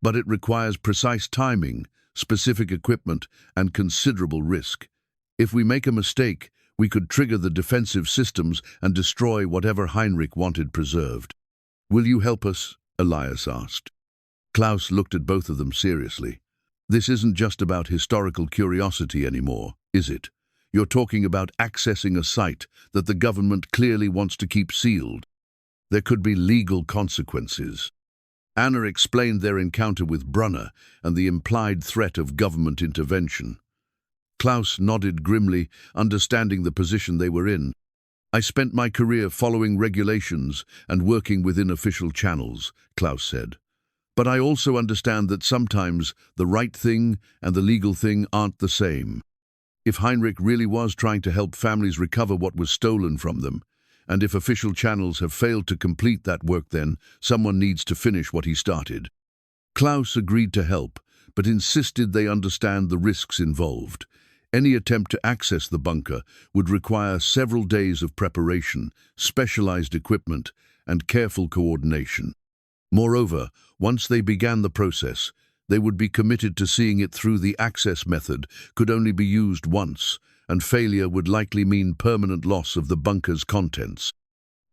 "But it requires precise timing, specific equipment, and considerable risk. If we make a mistake, we could trigger the defensive systems and destroy whatever Heinrich wanted preserved." "Will you help us?" Elias asked. Klaus looked at both of them seriously. "This isn't just about historical curiosity anymore, is it? You're talking about accessing a site that the government clearly wants to keep sealed. There could be legal consequences." Anna explained their encounter with Brunner and the implied threat of government intervention. Klaus nodded grimly, understanding the position they were in. "I spent my career following regulations and working within official channels," Klaus said. "But I also understand that sometimes the right thing and the legal thing aren't the same. If Heinrich really was trying to help families recover what was stolen from them, and if official channels have failed to complete that work, then someone needs to finish what he started." Klaus agreed to help, but insisted they understand the risks involved. Any attempt to access the bunker would require several days of preparation, specialized equipment, and careful coordination. Moreover, once they began the process, they would be committed to seeing it through. The access method could only be used once, and failure would likely mean permanent loss of the bunker's contents.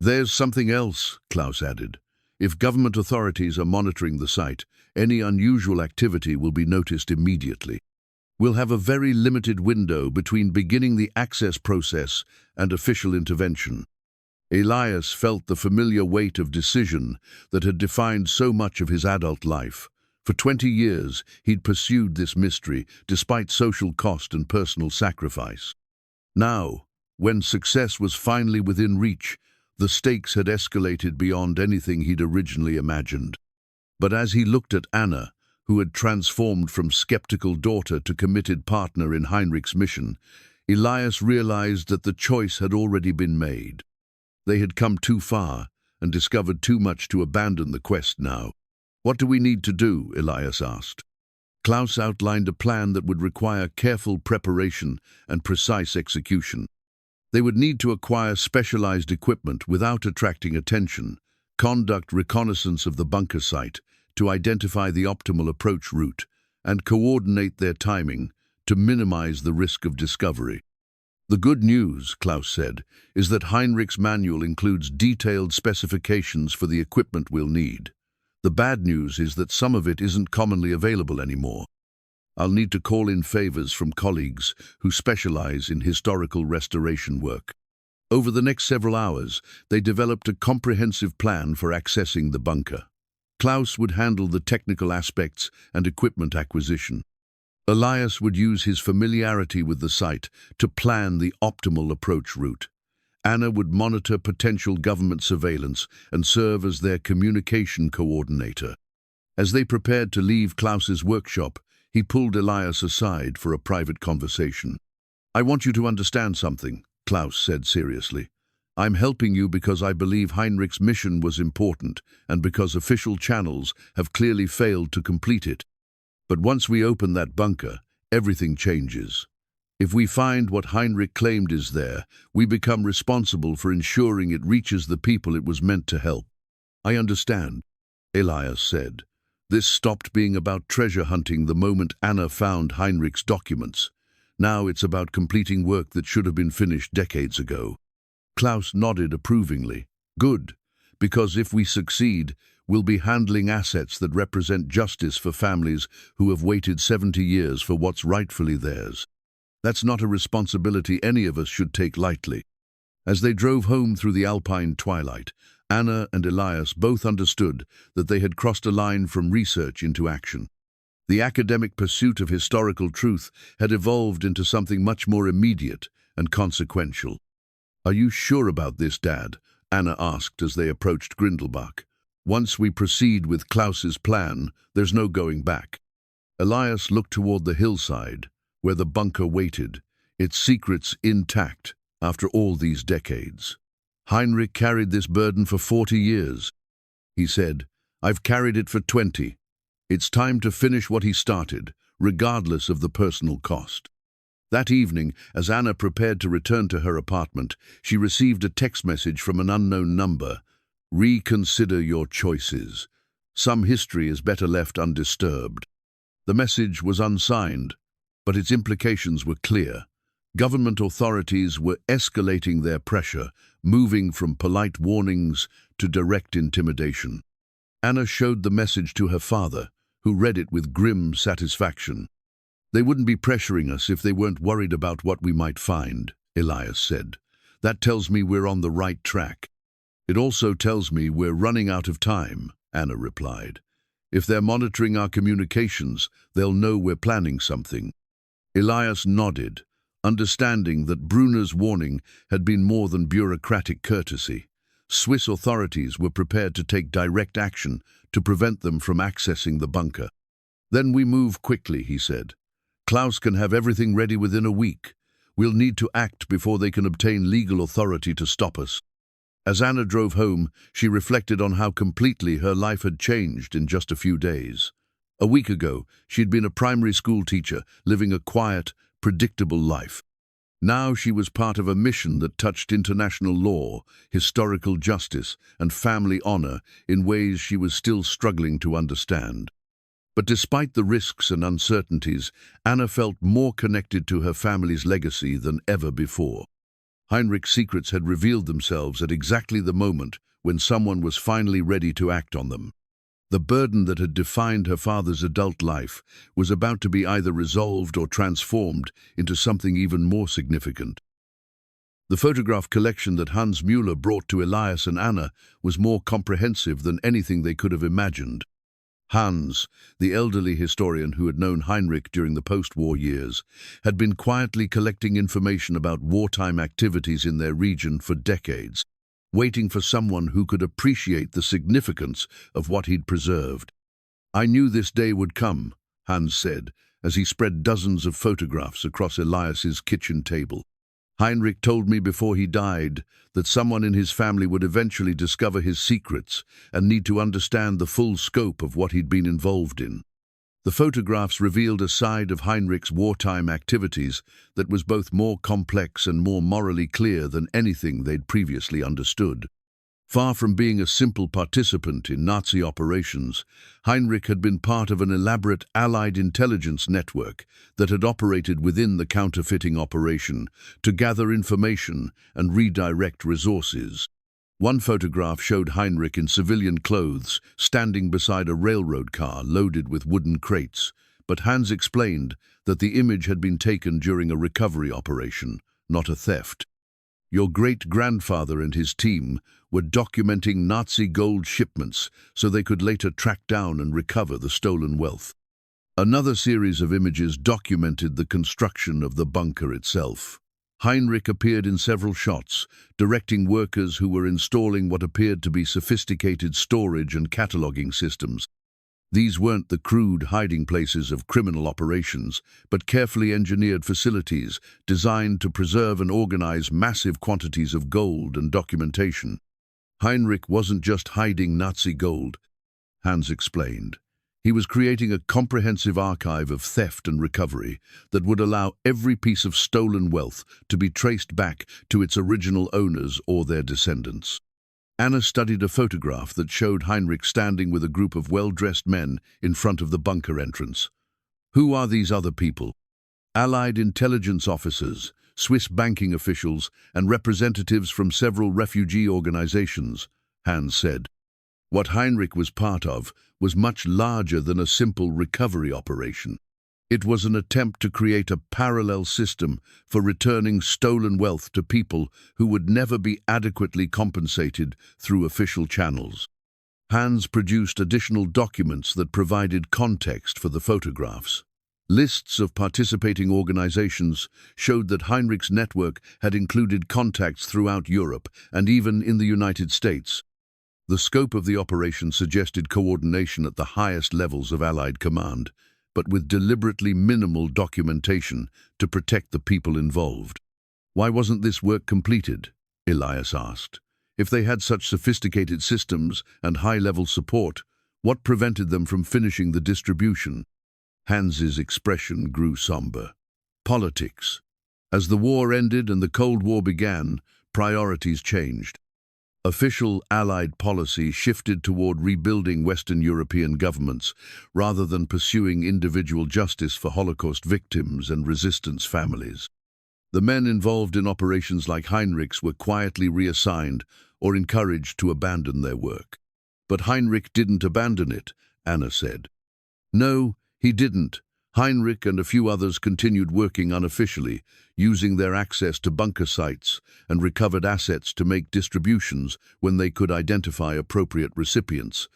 "There's something else," Klaus added. "If government authorities are monitoring the site, any unusual activity will be noticed immediately. We'll have a very limited window between beginning the access process and official intervention." Elias felt the familiar weight of decision that had defined so much of his adult life. For 20 years, he'd pursued this mystery, despite social cost and personal sacrifice. Now, when success was finally within reach, the stakes had escalated beyond anything he'd originally imagined. But as he looked at Anna, who had transformed from skeptical daughter to committed partner in Heinrich's mission, Elias realized that the choice had already been made. They had come too far and discovered too much to abandon the quest now. "What do we need to do?" Elias asked. Klaus outlined a plan that would require careful preparation and precise execution. They would need to acquire specialized equipment without attracting attention, conduct reconnaissance of the bunker site to identify the optimal approach route, and coordinate their timing to minimize the risk of discovery. The good news, Klaus said, is that Heinrich's manual includes detailed specifications for the equipment we'll need. The bad news is that some of it isn't commonly available anymore. I'll need to call in favors from colleagues who specialize in historical restoration work. Over the next several hours, they developed a comprehensive plan for accessing the bunker. Klaus would handle the technical aspects and equipment acquisition. Elias would use his familiarity with the site to plan the optimal approach route. Anna would monitor potential government surveillance and serve as their communication coordinator. As they prepared to leave Klaus's workshop, he pulled Elias aside for a private conversation. "I want you to understand something," Klaus said seriously. "I'm helping you because I believe Heinrich's mission was important and because official channels have clearly failed to complete it. But once we open that bunker, everything changes. If we find what Heinrich claimed is there, we become responsible for ensuring it reaches the people it was meant to help." "I understand," Elias said. This stopped being about treasure hunting the moment Anna found Heinrich's documents. Now it's about completing work that should have been finished decades ago. Klaus nodded approvingly. "Good, because if we succeed, we'll be handling assets that represent justice for families who have waited 70 years for what's rightfully theirs. That's not a responsibility any of us should take lightly." As they drove home through the alpine twilight, Anna and Elias both understood that they had crossed a line from research into action. The academic pursuit of historical truth had evolved into something much more immediate and consequential. "Are you sure about this, Dad?" Anna asked as they approached Grindelbach. "Once we proceed with Klaus's plan, there's no going back." Elias looked toward the hillside, where the bunker waited, its secrets intact after all these decades. "Heinrich carried this burden for 40 years. He said, I've carried it for 20. It's time to finish what he started, regardless of the personal cost." That evening, as Anna prepared to return to her apartment, she received a text message from an unknown number. "Reconsider your choices. Some history is better left undisturbed." The message was unsigned, but its implications were clear. Government authorities were escalating their pressure, moving from polite warnings to direct intimidation. Anna showed the message to her father, who read it with grim satisfaction. "They wouldn't be pressuring us if they weren't worried about what we might find," Elias said. "That tells me we're on the right track." "It also tells me we're running out of time," Anna replied. "If they're monitoring our communications, they'll know we're planning something." Elias nodded, understanding that Brunner's warning had been more than bureaucratic courtesy. Swiss authorities were prepared to take direct action to prevent them from accessing the bunker. "Then we move quickly," he said. "Klaus can have everything ready within a week. We'll need to act before they can obtain legal authority to stop us." As Anna drove home, she reflected on how completely her life had changed in just a few days. A week ago, she'd been a primary school teacher, living a quiet, predictable life. Now she was part of a mission that touched international law, historical justice, and family honor in ways she was still struggling to understand. But despite the risks and uncertainties, Anna felt more connected to her family's legacy than ever before. Heinrich's secrets had revealed themselves at exactly the moment when someone was finally ready to act on them. The burden that had defined her father's adult life was about to be either resolved or transformed into something even more significant. The photograph collection that Hans Müller brought to Elias and Anna was more comprehensive than anything they could have imagined. Hans, the elderly historian who had known Heinrich during the post-war years, had been quietly collecting information about wartime activities in their region for decades, waiting for someone who could appreciate the significance of what he'd preserved. "I knew this day would come," Hans said, as he spread dozens of photographs across Elias's kitchen table. "Heinrich told me before he died that someone in his family would eventually discover his secrets and need to understand the full scope of what he'd been involved in. The photographs revealed a side of Heinrich's wartime activities that was both more complex and more morally clear than anything they'd previously understood. Far from being a simple participant in Nazi operations, Heinrich had been part of an elaborate Allied intelligence network that had operated within the counterfeiting operation to gather information and redirect resources. One photograph showed Heinrich in civilian clothes, standing beside a railroad car loaded with wooden crates, but Hans explained that the image had been taken during a recovery operation, not a theft. Your great-grandfather and his team were documenting Nazi gold shipments so they could later track down and recover the stolen wealth. Another series of images documented the construction of the bunker itself. Heinrich appeared in several shots, directing workers who were installing what appeared to be sophisticated storage and cataloging systems. These weren't the crude hiding places of criminal operations, but carefully engineered facilities designed to preserve and organize massive quantities of gold and documentation. Heinrich wasn't just hiding Nazi gold, Hans explained. He was creating a comprehensive archive of theft and recovery that would allow every piece of stolen wealth to be traced back to its original owners or their descendants. Anna studied a photograph that showed Heinrich standing with a group of well-dressed men in front of the bunker entrance. Who are these other people? Allied intelligence officers, Swiss banking officials, and representatives from several refugee organizations, Hans said. What Heinrich was part of was much larger than a simple recovery operation. It was an attempt to create a parallel system for returning stolen wealth to people who would never be adequately compensated through official channels. Hans produced additional documents that provided context for the photographs. Lists of participating organizations showed that Heinrich's network had included contacts throughout Europe and even in the United States. The scope of the operation suggested coordination at the highest levels of Allied command, but with deliberately minimal documentation to protect the people involved. Why wasn't this work completed? Elias asked. If they had such sophisticated systems and high-level support, what prevented them from finishing the distribution? Hans's expression grew somber. Politics. As the war ended and the Cold War began, priorities changed. Official Allied policy shifted toward rebuilding Western European governments rather than pursuing individual justice for Holocaust victims and resistance families. The men involved in operations like Heinrich's were quietly reassigned or encouraged to abandon their work. But Heinrich didn't abandon it, Anna said. No, he didn't. Heinrich and a few others continued working unofficially, using their access to bunker sites and recovered assets to make distributions when they could identify appropriate recipients.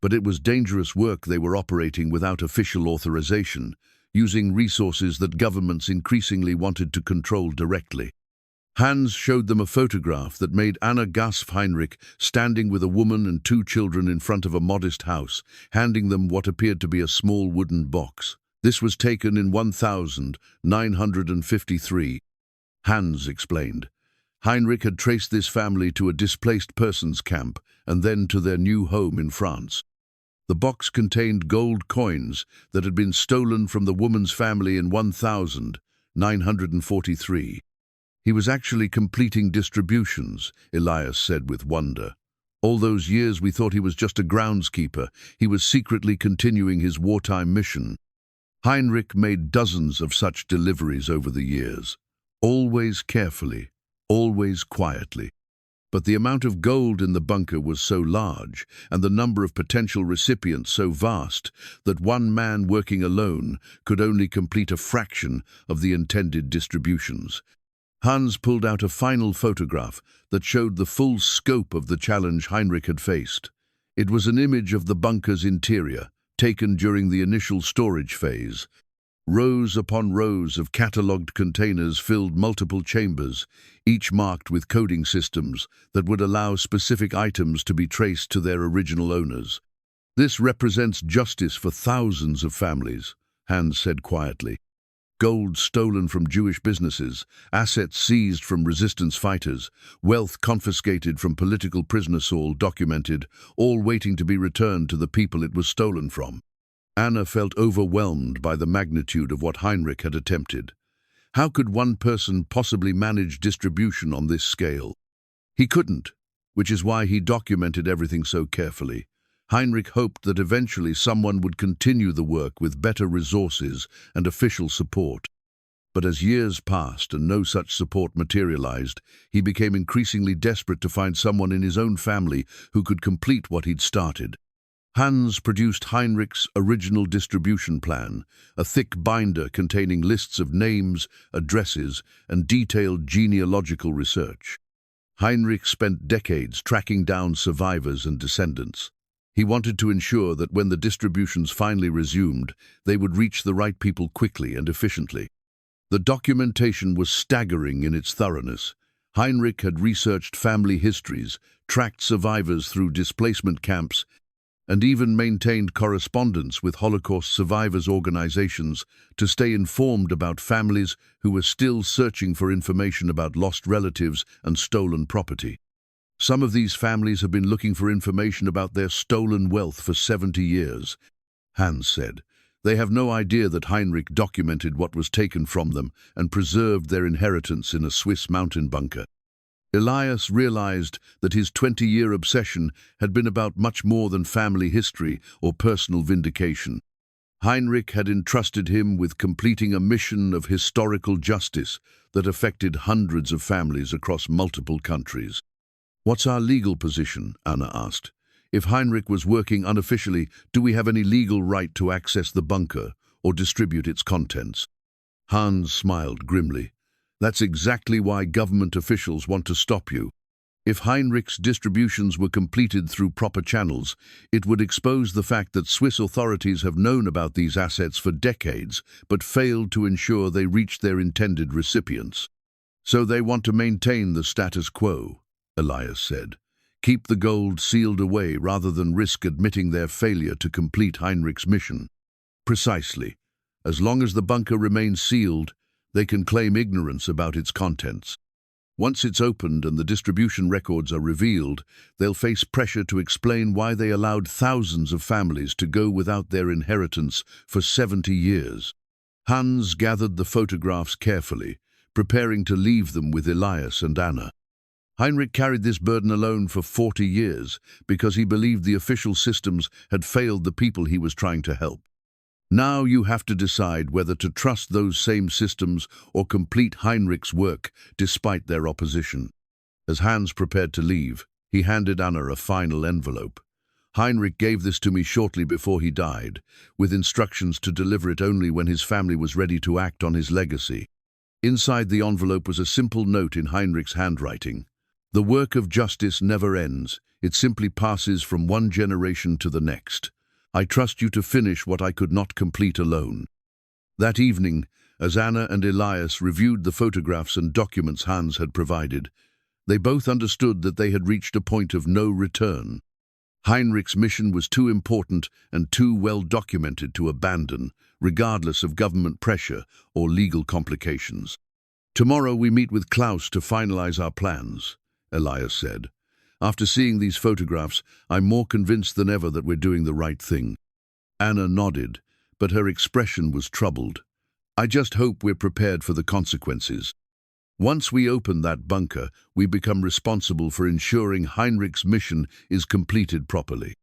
But it was dangerous work they were operating without official authorization, using resources that governments increasingly wanted to control directly. Hans showed them a photograph that made Anna gasp. Heinrich standing with a woman and 2 children in front of a modest house, handing them what appeared to be a small wooden box. This was taken in 1953. Hans explained. Heinrich had traced this family to a displaced persons camp and then to their new home in France. The box contained gold coins that had been stolen from the woman's family in 1943. He was actually completing distributions, Elias said with wonder. All those years we thought he was just a groundskeeper. He was secretly continuing his wartime mission. Heinrich made dozens of such deliveries over the years, always carefully, always quietly. But the amount of gold in the bunker was so large and the number of potential recipients so vast that one man working alone could only complete a fraction of the intended distributions. Hans pulled out a final photograph that showed the full scope of the challenge Heinrich had faced. It was an image of the bunker's interior, taken during the initial storage phase. Rows upon rows of catalogued containers filled multiple chambers, each marked with coding systems that would allow specific items to be traced to their original owners. This represents justice for thousands of families, Hans said quietly. Gold stolen from Jewish businesses, assets seized from resistance fighters, wealth confiscated from political prisoners, all documented, all waiting to be returned to the people it was stolen from. Anna felt overwhelmed by the magnitude of what Heinrich had attempted. How could one person possibly manage distribution on this scale? He couldn't, which is why he documented everything so carefully. Heinrich hoped that eventually someone would continue the work with better resources and official support. But as years passed and no such support materialized, he became increasingly desperate to find someone in his own family who could complete what he'd started. Hans produced Heinrich's original distribution plan, a thick binder containing lists of names, addresses, and detailed genealogical research. Heinrich spent decades tracking down survivors and descendants. He wanted to ensure that when the distributions finally resumed, they would reach the right people quickly and efficiently. The documentation was staggering in its thoroughness. Heinrich had researched family histories, tracked survivors through displacement camps, and even maintained correspondence with Holocaust survivors' organizations to stay informed about families who were still searching for information about lost relatives and stolen property. Some of these families have been looking for information about their stolen wealth for 70 years, Hans said. They have no idea that Heinrich documented what was taken from them and preserved their inheritance in a Swiss mountain bunker. Elias realized that his 20-year obsession had been about much more than family history or personal vindication. Heinrich had entrusted him with completing a mission of historical justice that affected hundreds of families across multiple countries. "What's our legal position?" Anna asked. "If Heinrich was working unofficially, do we have any legal right to access the bunker or distribute its contents?" Hans smiled grimly. "That's exactly why government officials want to stop you. If Heinrich's distributions were completed through proper channels, it would expose the fact that Swiss authorities have known about these assets for decades, but failed to ensure they reached their intended recipients. So they want to maintain the status quo," Elias said. "Keep the gold sealed away rather than risk admitting their failure to complete Heinrich's mission." "Precisely. As long as the bunker remains sealed, they can claim ignorance about its contents. Once it's opened and the distribution records are revealed, they'll face pressure to explain why they allowed thousands of families to go without their inheritance for 70 years. Hans gathered the photographs carefully, preparing to leave them with Elias and Anna. Heinrich carried this burden alone for 40 years because he believed the official systems had failed the people he was trying to help. Now you have to decide whether to trust those same systems or complete Heinrich's work despite their opposition. As Hans prepared to leave, he handed Anna a final envelope. "Heinrich gave this to me shortly before he died, with instructions to deliver it only when his family was ready to act on his legacy." Inside the envelope was a simple note in Heinrich's handwriting. "The work of justice never ends. It simply passes from one generation to the next. I trust you to finish what I could not complete alone." That evening, as Anna and Elias reviewed the photographs and documents Hans had provided, they both understood that they had reached a point of no return. Heinrich's mission was too important and too well documented to abandon, regardless of government pressure or legal complications. "Tomorrow we meet with Klaus to finalize our plans," Elias said. "After seeing these photographs, I'm more convinced than ever that we're doing the right thing." Anna nodded, but her expression was troubled. "I just hope we're prepared for the consequences. Once we open that bunker, we become responsible for ensuring Heinrich's mission is completed properly."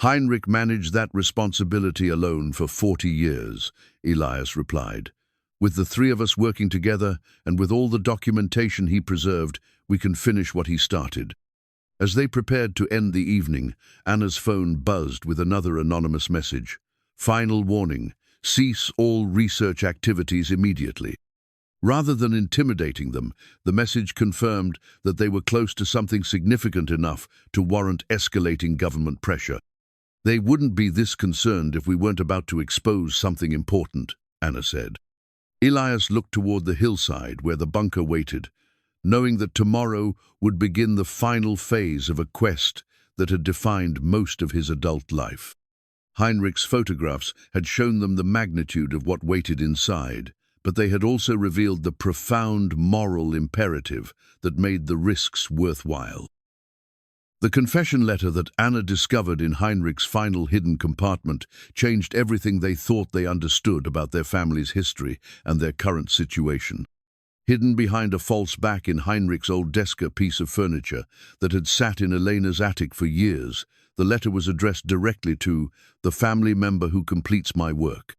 "Heinrich managed that responsibility alone for 40 years, Elias replied. "With the three of us working together, and with all the documentation he preserved, we can finish what he started." As they prepared to end the evening, Anna's phone buzzed with another anonymous message. "Final warning. Cease all research activities immediately." Rather than intimidating them, the message confirmed that they were close to something significant enough to warrant escalating government pressure. "They wouldn't be this concerned if we weren't about to expose something important," Anna said. Elias looked toward the hillside where the bunker waited, knowing that tomorrow would begin the final phase of a quest that had defined most of his adult life. Heinrich's photographs had shown them the magnitude of what waited inside, but they had also revealed the profound moral imperative that made the risks worthwhile. The confession letter that Anna discovered in Heinrich's final hidden compartment changed everything they thought they understood about their family's history and their current situation. Hidden behind a false back in Heinrich's old Deska piece of furniture that had sat in Elena's attic for years, the letter was addressed directly to the family member who completes my work.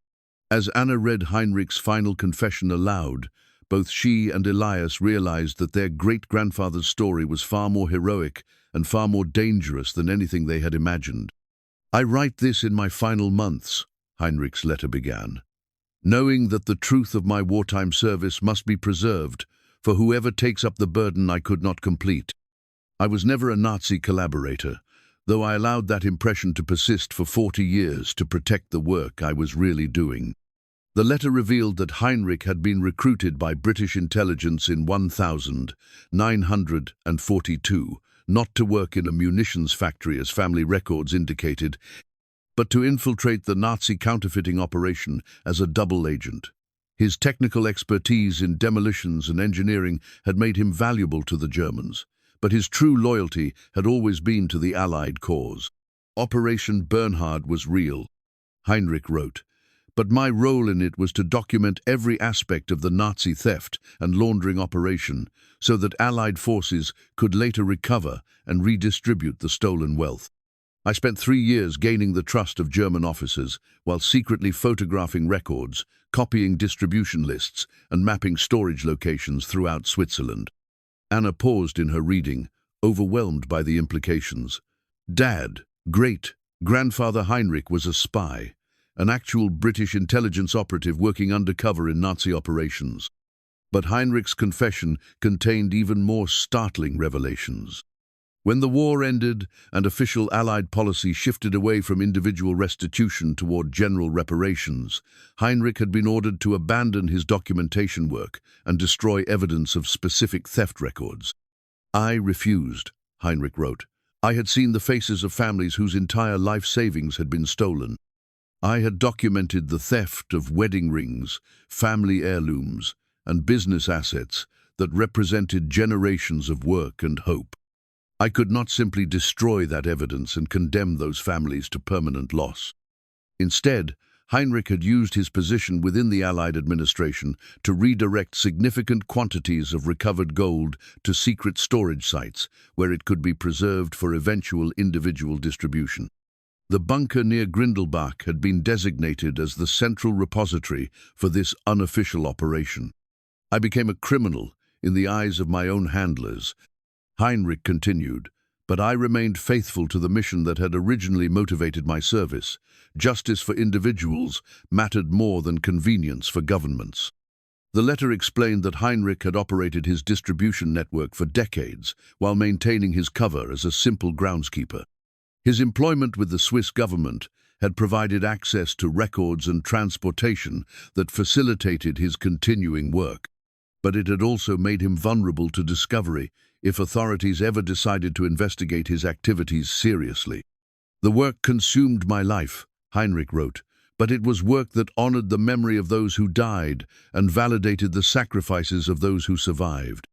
As Anna read Heinrich's final confession aloud, both she and Elias realized that their great-grandfather's story was far more heroic and far more dangerous than anything they had imagined. "I write this in my final months," Heinrich's letter began, "knowing that the truth of my wartime service must be preserved for whoever takes up the burden I could not complete. I was never a Nazi collaborator, though I allowed that impression to persist for 40 years to protect the work I was really doing." The letter revealed that Heinrich had been recruited by British intelligence in 1942, not to work in a munitions factory as family records indicated, but to infiltrate the Nazi counterfeiting operation as a double agent. His technical expertise in demolitions and engineering had made him valuable to the Germans, but his true loyalty had always been to the Allied cause. Operation Bernhard was real, Heinrich wrote, but my role in it was to document every aspect of the Nazi theft and laundering operation so that Allied forces could later recover and redistribute the stolen wealth. I spent 3 years gaining the trust of German officers while secretly photographing records, copying distribution lists, and mapping storage locations throughout Switzerland. Anna paused in her reading, overwhelmed by the implications. Dad, great-grandfather Heinrich was a spy, an actual British intelligence operative working undercover in Nazi operations. But Heinrich's confession contained even more startling revelations. When the war ended and official Allied policy shifted away from individual restitution toward general reparations, Heinrich had been ordered to abandon his documentation work and destroy evidence of specific theft records. "I refused," Heinrich wrote. "I had seen the faces of families whose entire life savings had been stolen. I had documented the theft of wedding rings, family heirlooms, and business assets that represented generations of work and hope. I could not simply destroy that evidence and condemn those families to permanent loss. Instead, Heinrich had used his position within the Allied administration to redirect significant quantities of recovered gold to secret storage sites where it could be preserved for eventual individual distribution. The bunker near Grindelbach had been designated as the central repository for this unofficial operation. I became a criminal in the eyes of my own handlers," Heinrich continued, "but I remained faithful to the mission that had originally motivated my service. Justice for individuals mattered more than convenience for governments." The letter explained that Heinrich had operated his distribution network for decades while maintaining his cover as a simple groundskeeper. His employment with the Swiss government had provided access to records and transportation that facilitated his continuing work, but it had also made him vulnerable to discovery if authorities ever decided to investigate his activities seriously. "The work consumed my life," Heinrich wrote, "but it was work that honored the memory of those who died and validated the sacrifices of those who survived.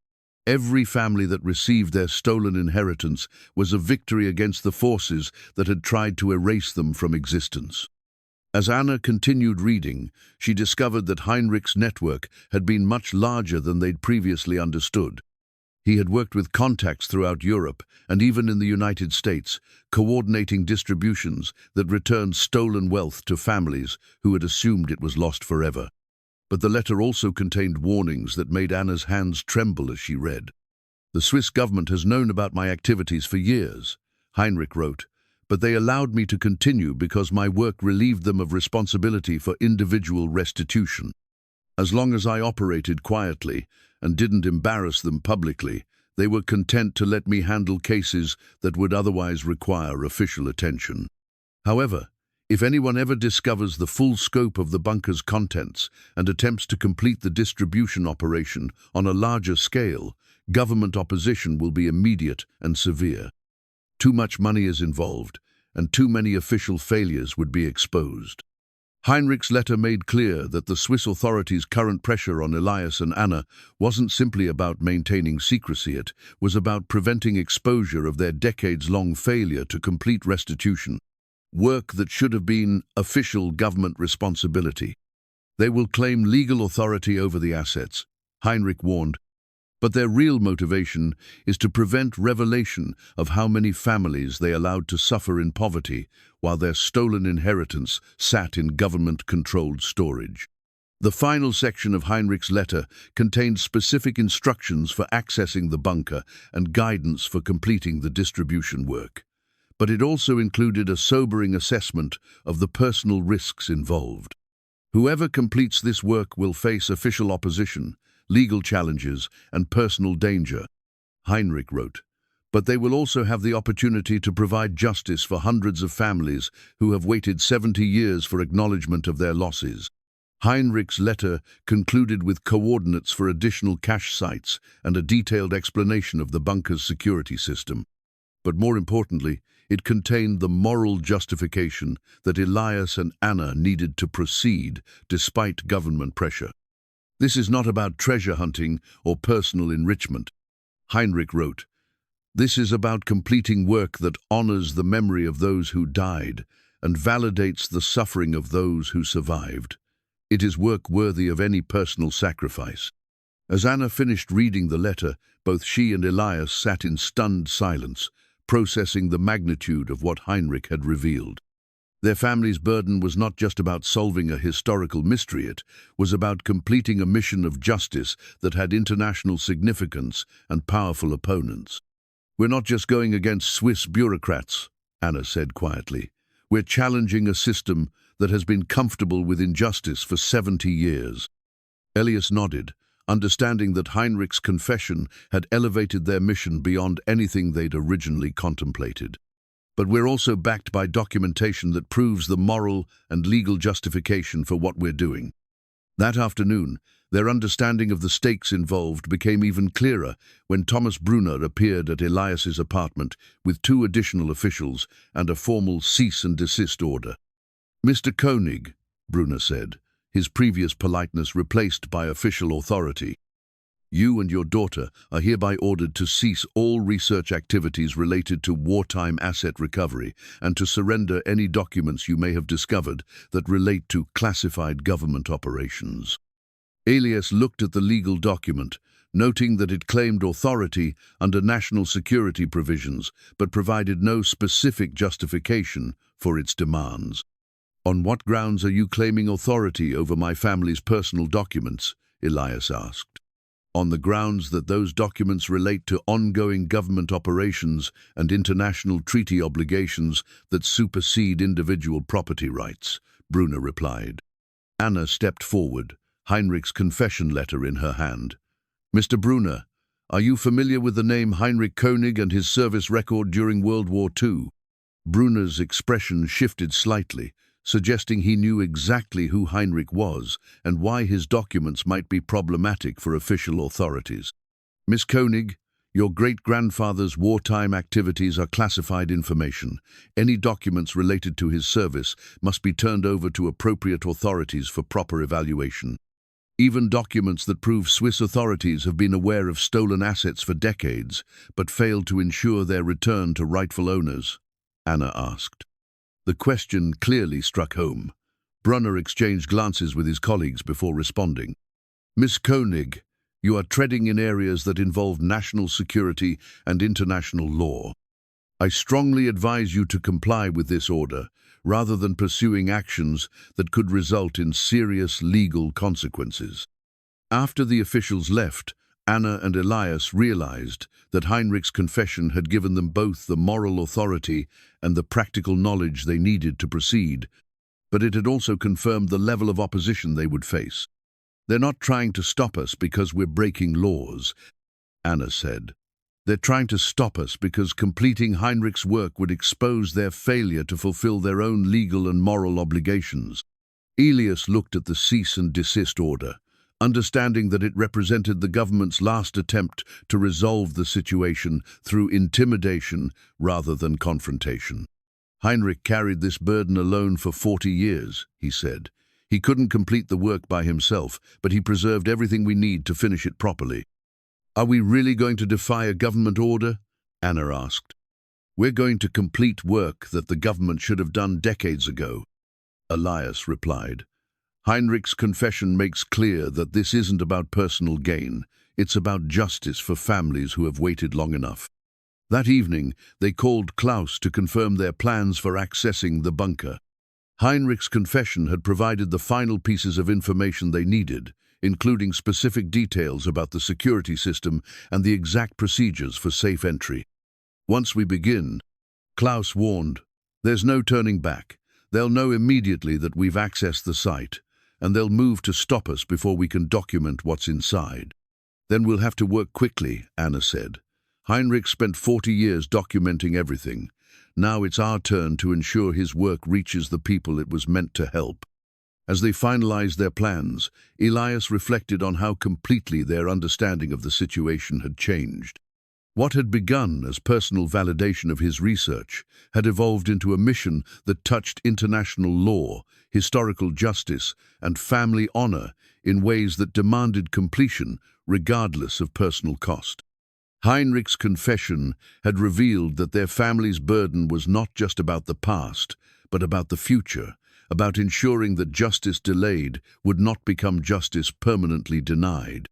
Every family that received their stolen inheritance was a victory against the forces that had tried to erase them from existence." As Anna continued reading, she discovered that Heinrich's network had been much larger than they'd previously understood. He had worked with contacts throughout Europe and even in the United States, coordinating distributions that returned stolen wealth to families who had assumed it was lost forever. But the letter also contained warnings that made Anna's hands tremble as she read. "The Swiss government has known about my activities for years," Heinrich wrote, "but they allowed me to continue because my work relieved them of responsibility for individual restitution. As long as I operated quietly and didn't embarrass them publicly, they were content to let me handle cases that would otherwise require official attention. However, if anyone ever discovers the full scope of the bunker's contents and attempts to complete the distribution operation on a larger scale, government opposition will be immediate and severe. Too much money is involved, and too many official failures would be exposed." Heinrich's letter made clear that the Swiss authorities' current pressure on Elias and Anna wasn't simply about maintaining secrecy, it was about preventing exposure of their decades-long failure to complete restitution, work that should have been official government responsibility. They will claim legal authority over the assets, Heinrich warned, but their real motivation is to prevent revelation of how many families they allowed to suffer in poverty while their stolen inheritance sat in government-controlled storage. The final section of Heinrich's letter contained specific instructions for accessing the bunker and guidance for completing the distribution work. But it also included a sobering assessment of the personal risks involved. Whoever completes this work will face official opposition, legal challenges, and personal danger, Heinrich wrote. But they will also have the opportunity to provide justice for hundreds of families who have waited 70 years for acknowledgement of their losses. Heinrich's letter concluded with coordinates for additional cache sites and a detailed explanation of the bunker's security system. But more importantly, it contained the moral justification that Elias and Anna needed to proceed despite government pressure. This is not about treasure hunting or personal enrichment, Heinrich wrote. This is about completing work that honors the memory of those who died and validates the suffering of those who survived. It is work worthy of any personal sacrifice. As Anna finished reading the letter, both she and Elias sat in stunned silence, processing the magnitude of what Heinrich had revealed. Their family's burden was not just about solving a historical mystery, it was about completing a mission of justice that had international significance and powerful opponents. We're not just going against Swiss bureaucrats, Anna said quietly. We're challenging a system that has been comfortable with injustice for 70 years. Elias nodded, understanding that Heinrich's confession had elevated their mission beyond anything they'd originally contemplated. But we're also backed by documentation that proves the moral and legal justification for what we're doing. That afternoon, their understanding of the stakes involved became even clearer when Thomas Brunner appeared at Elias's apartment with 2 additional officials and a formal cease and desist order. Mr. König, Brunner said, his previous politeness replaced by official authority. You and your daughter are hereby ordered to cease all research activities related to wartime asset recovery and to surrender any documents you may have discovered that relate to classified government operations. Elias looked at the legal document, noting that it claimed authority under national security provisions but provided no specific justification for its demands. On what grounds are you claiming authority over my family's personal documents? Elias asked. On the grounds that those documents relate to ongoing government operations and international treaty obligations that supersede individual property rights, Brunner replied. Anna stepped forward, Heinrich's confession letter in her hand. Mr. Brunner, are you familiar with the name Heinrich König and his service record during World War II? Brunner's expression shifted slightly, suggesting he knew exactly who Heinrich was and why his documents might be problematic for official authorities. Miss König, your great-grandfather's wartime activities are classified information. Any documents related to his service must be turned over to appropriate authorities for proper evaluation. Even documents that prove Swiss authorities have been aware of stolen assets for decades, but failed to ensure their return to rightful owners, Anna asked. The question clearly struck home. Brunner exchanged glances with his colleagues before responding. Miss König, you are treading in areas that involve national security and international law. I strongly advise you to comply with this order, rather than pursuing actions that could result in serious legal consequences. After the officials left, Anna and Elias realized that Heinrich's confession had given them both the moral authority and the practical knowledge they needed to proceed, but it had also confirmed the level of opposition they would face. They're not trying to stop us because we're breaking laws, Anna said. They're trying to stop us because completing Heinrich's work would expose their failure to fulfill their own legal and moral obligations. Elias looked at the cease and desist order, understanding that it represented the government's last attempt to resolve the situation through intimidation rather than confrontation. Heinrich carried this burden alone for 40 years, he said. He couldn't complete the work by himself, but he preserved everything we need to finish it properly. Are we really going to defy a government order? Anna asked. We're going to complete work that the government should have done decades ago, Elias replied. Heinrich's confession makes clear that this isn't about personal gain. It's about justice for families who have waited long enough. That evening, they called Klaus to confirm their plans for accessing the bunker. Heinrich's confession had provided the final pieces of information they needed, including specific details about the security system and the exact procedures for safe entry. Once we begin, Klaus warned, there's no turning back. They'll know immediately that we've accessed the site, and they'll move to stop us before we can document what's inside. Then we'll have to work quickly, Anna said. Heinrich spent 40 years documenting everything. Now it's our turn to ensure his work reaches the people it was meant to help. As they finalized their plans, Elias reflected on how completely their understanding of the situation had changed. What had begun as personal validation of his research had evolved into a mission that touched international law, historical justice, and family honor in ways that demanded completion regardless of personal cost. Heinrich's confession had revealed that their family's burden was not just about the past, but about the future, about ensuring that justice delayed would not become justice permanently denied.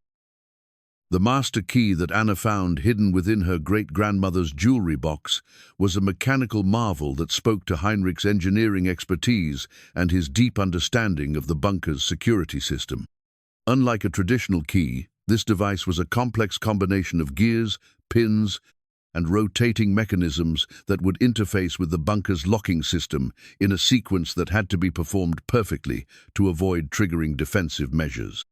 The master key that Anna found hidden within her great-grandmother's jewelry box was a mechanical marvel that spoke to Heinrich's engineering expertise and his deep understanding of the bunker's security system. Unlike a traditional key, this device was a complex combination of gears, pins, and rotating mechanisms that would interface with the bunker's locking system in a sequence that had to be performed perfectly to avoid triggering defensive measures.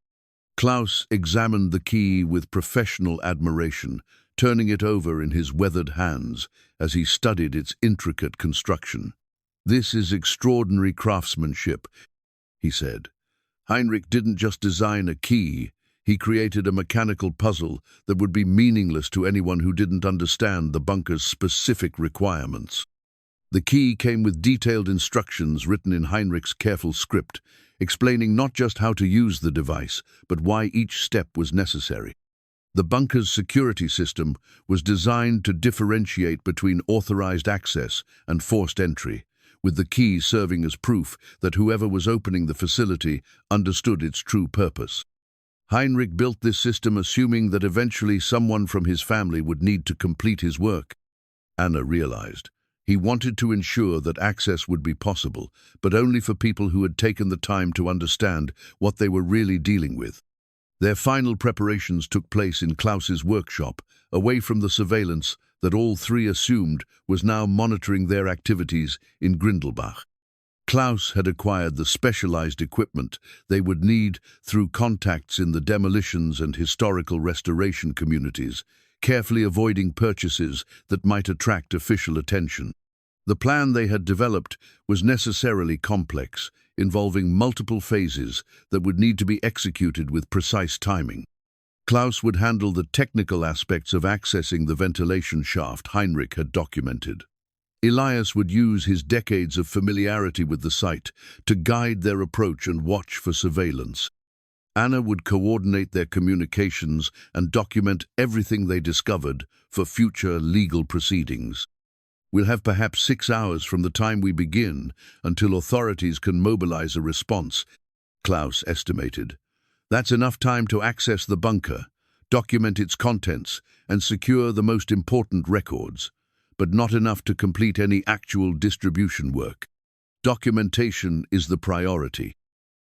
Klaus examined the key with professional admiration, turning it over in his weathered hands as he studied its intricate construction. "This is extraordinary craftsmanship," he said. Heinrich didn't just design a key, he created a mechanical puzzle that would be meaningless to anyone who didn't understand the bunker's specific requirements. The key came with detailed instructions written in Heinrich's careful script, explaining not just how to use the device, but why each step was necessary. The bunker's security system was designed to differentiate between authorized access and forced entry, with the key serving as proof that whoever was opening the facility understood its true purpose. Heinrich built this system assuming that eventually someone from his family would need to complete his work. Anna realized. He wanted to ensure that access would be possible, but only for people who had taken the time to understand what they were really dealing with. Their final preparations took place in Klaus's workshop, away from the surveillance that all three assumed was now monitoring their activities in Grindelbach. Klaus had acquired the specialized equipment they would need through contacts in the demolitions and historical restoration communities, carefully avoiding purchases that might attract official attention. The plan they had developed was necessarily complex, involving multiple phases that would need to be executed with precise timing. Klaus would handle the technical aspects of accessing the ventilation shaft Heinrich had documented. Elias would use his decades of familiarity with the site to guide their approach and watch for surveillance. Anna would coordinate their communications and document everything they discovered for future legal proceedings. "We'll have perhaps 6 hours from the time we begin until authorities can mobilize a response," Klaus estimated. "That's enough time to access the bunker, document its contents, and secure the most important records, but not enough to complete any actual distribution work. Documentation is the priority."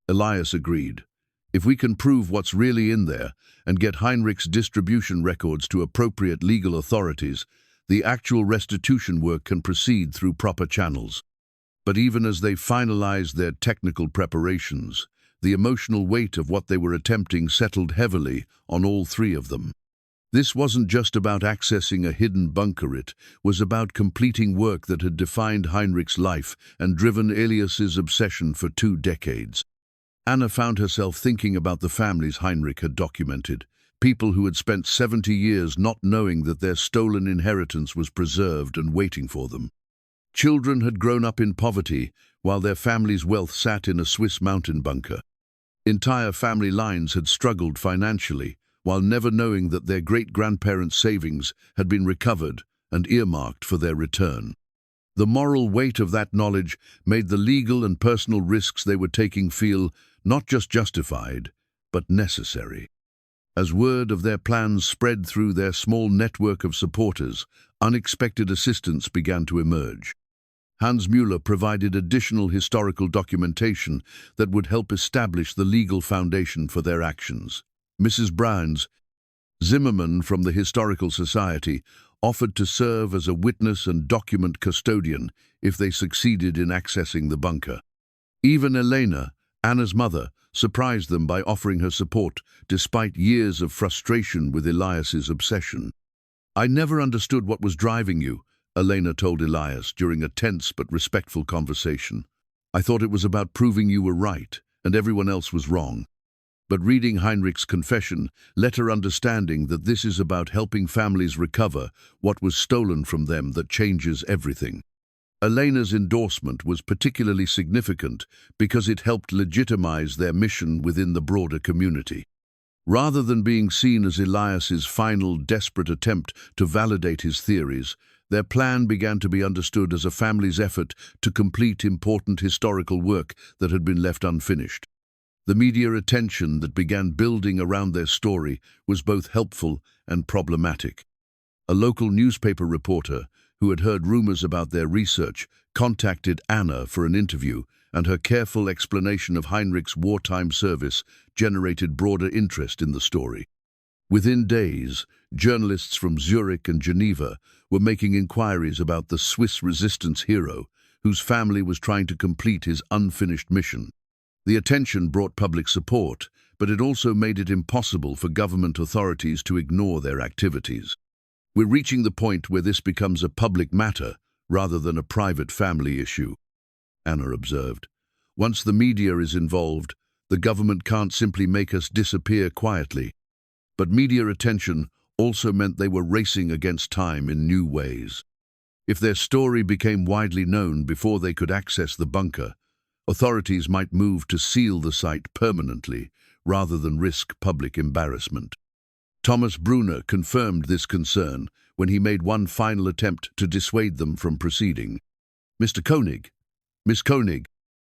Elias agreed. "If we can prove what's really in there and get Heinrich's distribution records to appropriate legal authorities, the actual restitution work can proceed through proper channels." But even as they finalized their technical preparations, the emotional weight of what they were attempting settled heavily on all three of them. This wasn't just about accessing a hidden bunker, it was about completing work that had defined Heinrich's life and driven Elias's obsession for 2 decades. Anna found herself thinking about the families Heinrich had documented, people who had spent 70 years not knowing that their stolen inheritance was preserved and waiting for them. Children had grown up in poverty, while their families' wealth sat in a Swiss mountain bunker. Entire family lines had struggled financially, while never knowing that their great-grandparents' savings had been recovered and earmarked for their return. The moral weight of that knowledge made the legal and personal risks they were taking feel not just justified, but necessary. As word of their plans spread through their small network of supporters, unexpected assistance began to emerge. Hans Müller provided additional historical documentation that would help establish the legal foundation for their actions. Mrs. Browns, Zimmerman from the Historical Society, offered to serve as a witness and document custodian if they succeeded in accessing the bunker. Even Elena, Anna's mother, surprised them by offering her support despite years of frustration with Elias's obsession. "I never understood what was driving you," Elena told Elias during a tense but respectful conversation. "I thought it was about proving you were right and everyone else was wrong." But reading Heinrich's confession let her understanding that this is about helping families recover what was stolen from them that changes everything. Elena's endorsement was particularly significant because it helped legitimize their mission within the broader community. Rather than being seen as Elias's final desperate attempt to validate his theories, their plan began to be understood as a family's effort to complete important historical work that had been left unfinished. The media attention that began building around their story was both helpful and problematic. A local newspaper reporter, who had heard rumors about their research, contacted Anna for an interview, and her careful explanation of Heinrich's wartime service generated broader interest in the story. Within days, journalists from Zurich and Geneva were making inquiries about the Swiss resistance hero, whose family was trying to complete his unfinished mission. The attention brought public support, but it also made it impossible for government authorities to ignore their activities. "We're reaching the point where this becomes a public matter rather than a private family issue," Anna observed. "Once the media is involved, the government can't simply make us disappear quietly." But media attention also meant they were racing against time in new ways. If their story became widely known before they could access the bunker, authorities might move to seal the site permanently rather than risk public embarrassment. Thomas Brunner confirmed this concern when he made one final attempt to dissuade them from proceeding. "Mr. König, Miss König,"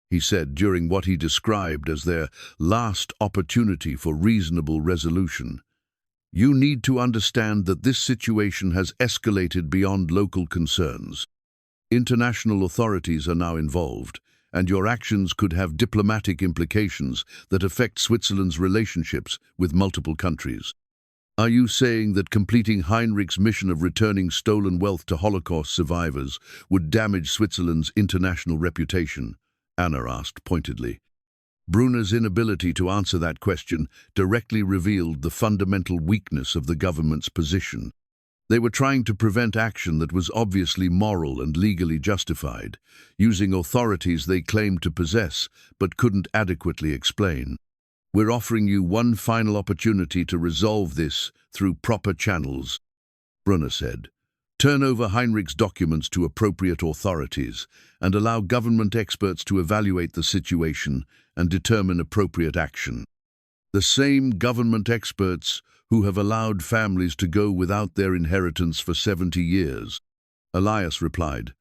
he said during what he described as their last opportunity for reasonable resolution, "you need to understand that this situation has escalated beyond local concerns. International authorities are now involved, and your actions could have diplomatic implications that affect Switzerland's relationships with multiple countries." "Are you saying that completing Heinrich's mission of returning stolen wealth to Holocaust survivors would damage Switzerland's international reputation?" Anna asked pointedly. Brunner's inability to answer that question directly revealed the fundamental weakness of the government's position. They were trying to prevent action that was obviously moral and legally justified, using authorities they claimed to possess but couldn't adequately explain. "We're offering you one final opportunity to resolve this through proper channels," Brunner said. "Turn over Heinrich's documents to appropriate authorities and allow government experts to evaluate the situation and determine appropriate action." The same government experts who have allowed families to go without their inheritance for 70 years. Elias replied,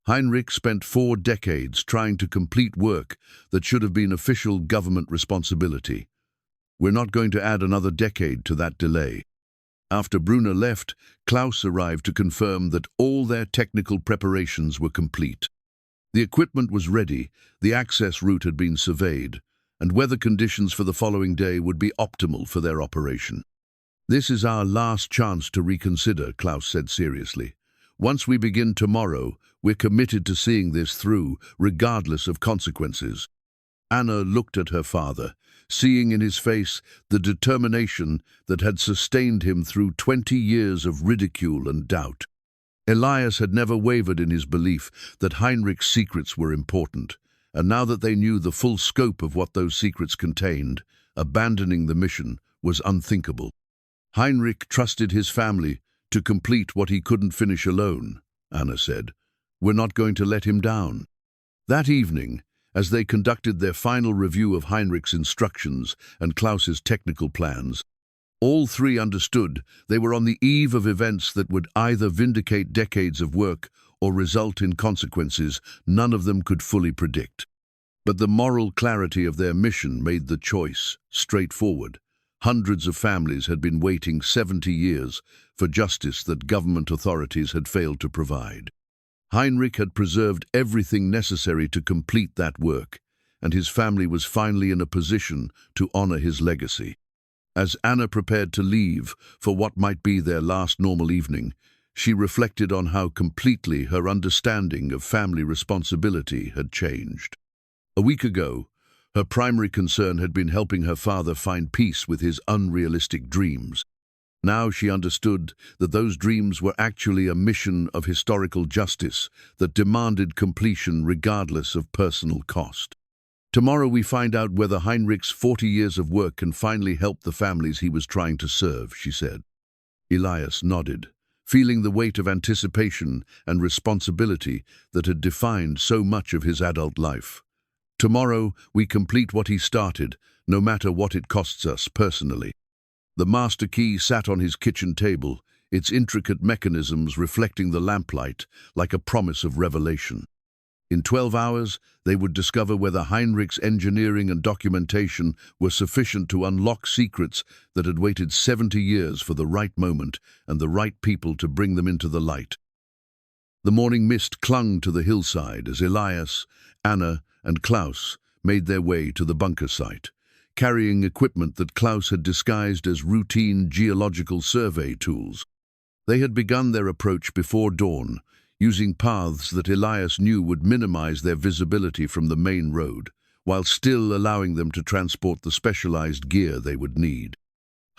"Heinrich spent 4 decades trying to complete work that should have been official government responsibility. We're not going to add another decade to that delay." After Brunner left, Klaus arrived to confirm that all their technical preparations were complete. The equipment was ready, the access route had been surveyed, and weather conditions for the following day would be optimal for their operation. "This is our last chance to reconsider," Klaus said seriously. "Once we begin tomorrow, we're committed to seeing this through, regardless of consequences." Anna looked at her father, seeing in his face the determination that had sustained him through 20 years of ridicule and doubt. Elias had never wavered in his belief that Heinrich's secrets were important, and now that they knew the full scope of what those secrets contained, abandoning the mission was unthinkable. "Heinrich trusted his family to complete what he couldn't finish alone," Anna said. We're not going to let him down. That evening, as they conducted their final review of Heinrich's instructions and Klaus's technical plans, all three understood they were on the eve of events that would either vindicate decades of work or result in consequences none of them could fully predict. But the moral clarity of their mission made the choice straightforward. Hundreds of families had been waiting 70 years for justice that government authorities had failed to provide. Heinrich had preserved everything necessary to complete that work, and his family was finally in a position to honor his legacy. As Anna prepared to leave for what might be their last normal evening, she reflected on how completely her understanding of family responsibility had changed. A week ago, her primary concern had been helping her father find peace with his unrealistic dreams. Now she understood that those dreams were actually a mission of historical justice that demanded completion regardless of personal cost. Tomorrow we find out whether Heinrich's 40 years of work can finally help the families he was trying to serve, she said. Elias nodded, feeling the weight of anticipation and responsibility that had defined so much of his adult life. Tomorrow we complete what he started, no matter what it costs us personally. The master key sat on his kitchen table, its intricate mechanisms reflecting the lamplight like a promise of revelation. In 12 hours, they would discover whether Heinrich's engineering and documentation were sufficient to unlock secrets that had waited 70 years for the right moment and the right people to bring them into the light. The morning mist clung to the hillside as Elias, Anna, and Klaus made their way to the bunker site, carrying equipment that Klaus had disguised as routine geological survey tools. They had begun their approach before dawn, using paths that Elias knew would minimize their visibility from the main road, while still allowing them to transport the specialized gear they would need.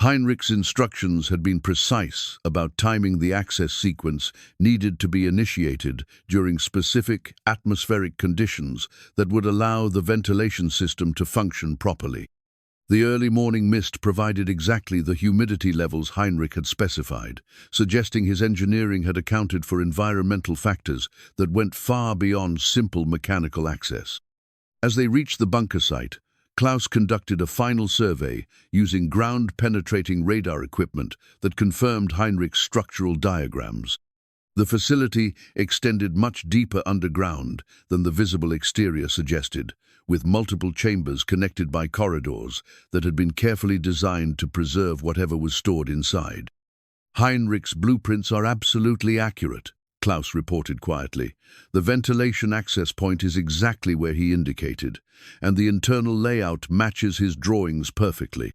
Heinrich's instructions had been precise about timing the access sequence needed to be initiated during specific atmospheric conditions that would allow the ventilation system to function properly. The early morning mist provided exactly the humidity levels Heinrich had specified, suggesting his engineering had accounted for environmental factors that went far beyond simple mechanical access. As they reached the bunker site, Klaus conducted a final survey using ground-penetrating radar equipment that confirmed Heinrich's structural diagrams. The facility extended much deeper underground than the visible exterior suggested, with multiple chambers connected by corridors that had been carefully designed to preserve whatever was stored inside. Heinrich's blueprints are absolutely accurate, Klaus reported quietly. The ventilation access point is exactly where he indicated, and the internal layout matches his drawings perfectly.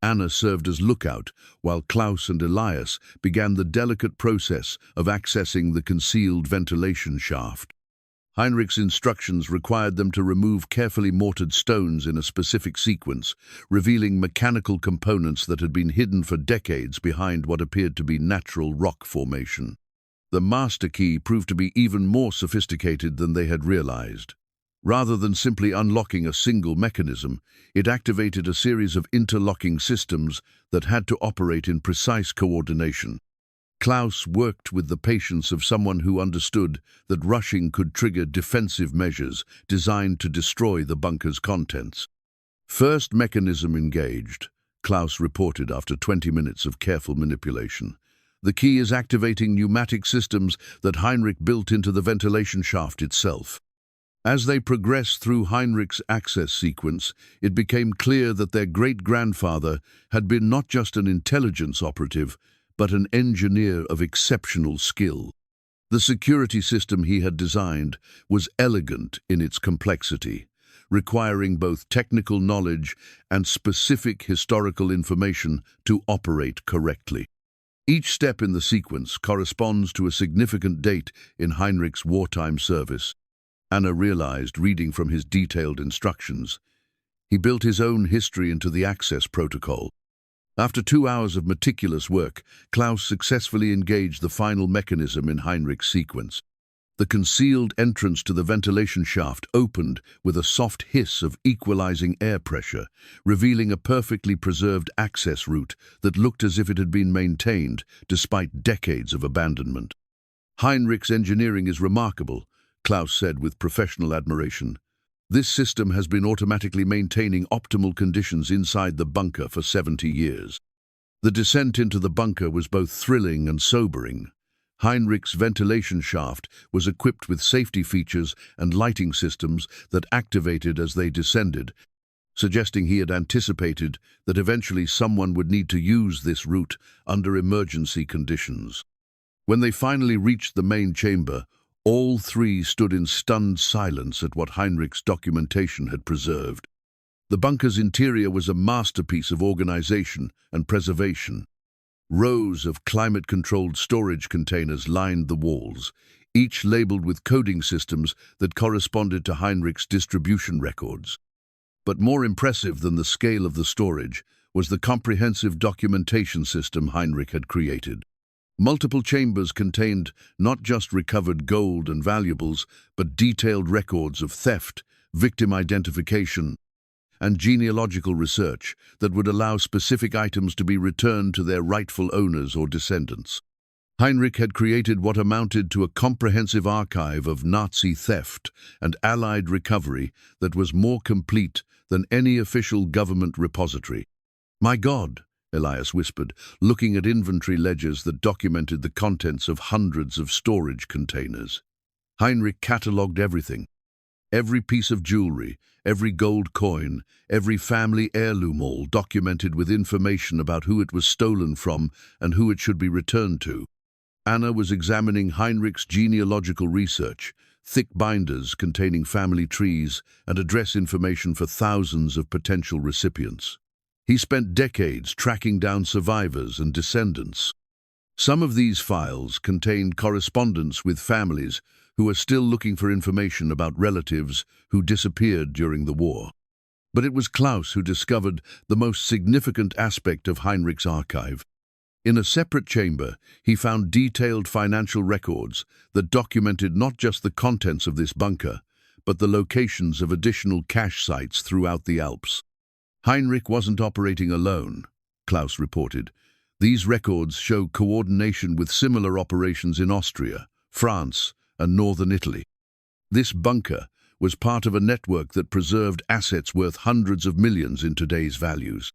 Anna served as lookout, while Klaus and Elias began the delicate process of accessing the concealed ventilation shaft. Heinrich's instructions required them to remove carefully mortared stones in a specific sequence, revealing mechanical components that had been hidden for decades behind what appeared to be natural rock formation. The master key proved to be even more sophisticated than they had realized. Rather than simply unlocking a single mechanism, it activated a series of interlocking systems that had to operate in precise coordination. Klaus worked with the patience of someone who understood that rushing could trigger defensive measures designed to destroy the bunker's contents. First mechanism engaged, Klaus reported after 20 minutes of careful manipulation. The key is activating pneumatic systems that Heinrich built into the ventilation shaft itself. As they progressed through Heinrich's access sequence, it became clear that their great-grandfather had been not just an intelligence operative, but an engineer of exceptional skill. The security system he had designed was elegant in its complexity, requiring both technical knowledge and specific historical information to operate correctly. Each step in the sequence corresponds to a significant date in Heinrich's wartime service. Anna realized, reading from his detailed instructions, he built his own history into the access protocol. After 2 hours of meticulous work, Klaus successfully engaged the final mechanism in Heinrich's sequence. The concealed entrance to the ventilation shaft opened with a soft hiss of equalizing air pressure, revealing a perfectly preserved access route that looked as if it had been maintained despite decades of abandonment. Heinrich's engineering is remarkable, Klaus said with professional admiration. This system has been automatically maintaining optimal conditions inside the bunker for 70 years. The descent into the bunker was both thrilling and sobering. Heinrich's ventilation shaft was equipped with safety features and lighting systems that activated as they descended, suggesting he had anticipated that eventually someone would need to use this route under emergency conditions. When they finally reached the main chamber, all three stood in stunned silence at what Heinrich's documentation had preserved. The bunker's interior was a masterpiece of organization and preservation. Rows of climate-controlled storage containers lined the walls, each labeled with coding systems that corresponded to Heinrich's distribution records. But more impressive than the scale of the storage was the comprehensive documentation system Heinrich had created. Multiple chambers contained not just recovered gold and valuables, but detailed records of theft, victim identification, and genealogical research that would allow specific items to be returned to their rightful owners or descendants. Heinrich had created what amounted to a comprehensive archive of Nazi theft and Allied recovery that was more complete than any official government repository. "My God," Elias whispered, looking at inventory ledgers that documented the contents of hundreds of storage containers. Heinrich catalogued everything. Every piece of jewelry, every gold coin, every family heirloom, all documented with information about who it was stolen from and who it should be returned to. Anna was examining Heinrich's genealogical research, thick binders containing family trees and address information for thousands of potential recipients. He spent decades tracking down survivors and descendants. Some of these files contained correspondence with families who are still looking for information about relatives who disappeared during the war. But it was Klaus who discovered the most significant aspect of Heinrich's archive. In a separate chamber, he found detailed financial records that documented not just the contents of this bunker, but the locations of additional cache sites throughout the Alps. Heinrich wasn't operating alone, Klaus reported. These records show coordination with similar operations in Austria, France, and northern Italy. This bunker was part of a network that preserved assets worth hundreds of millions in today's values.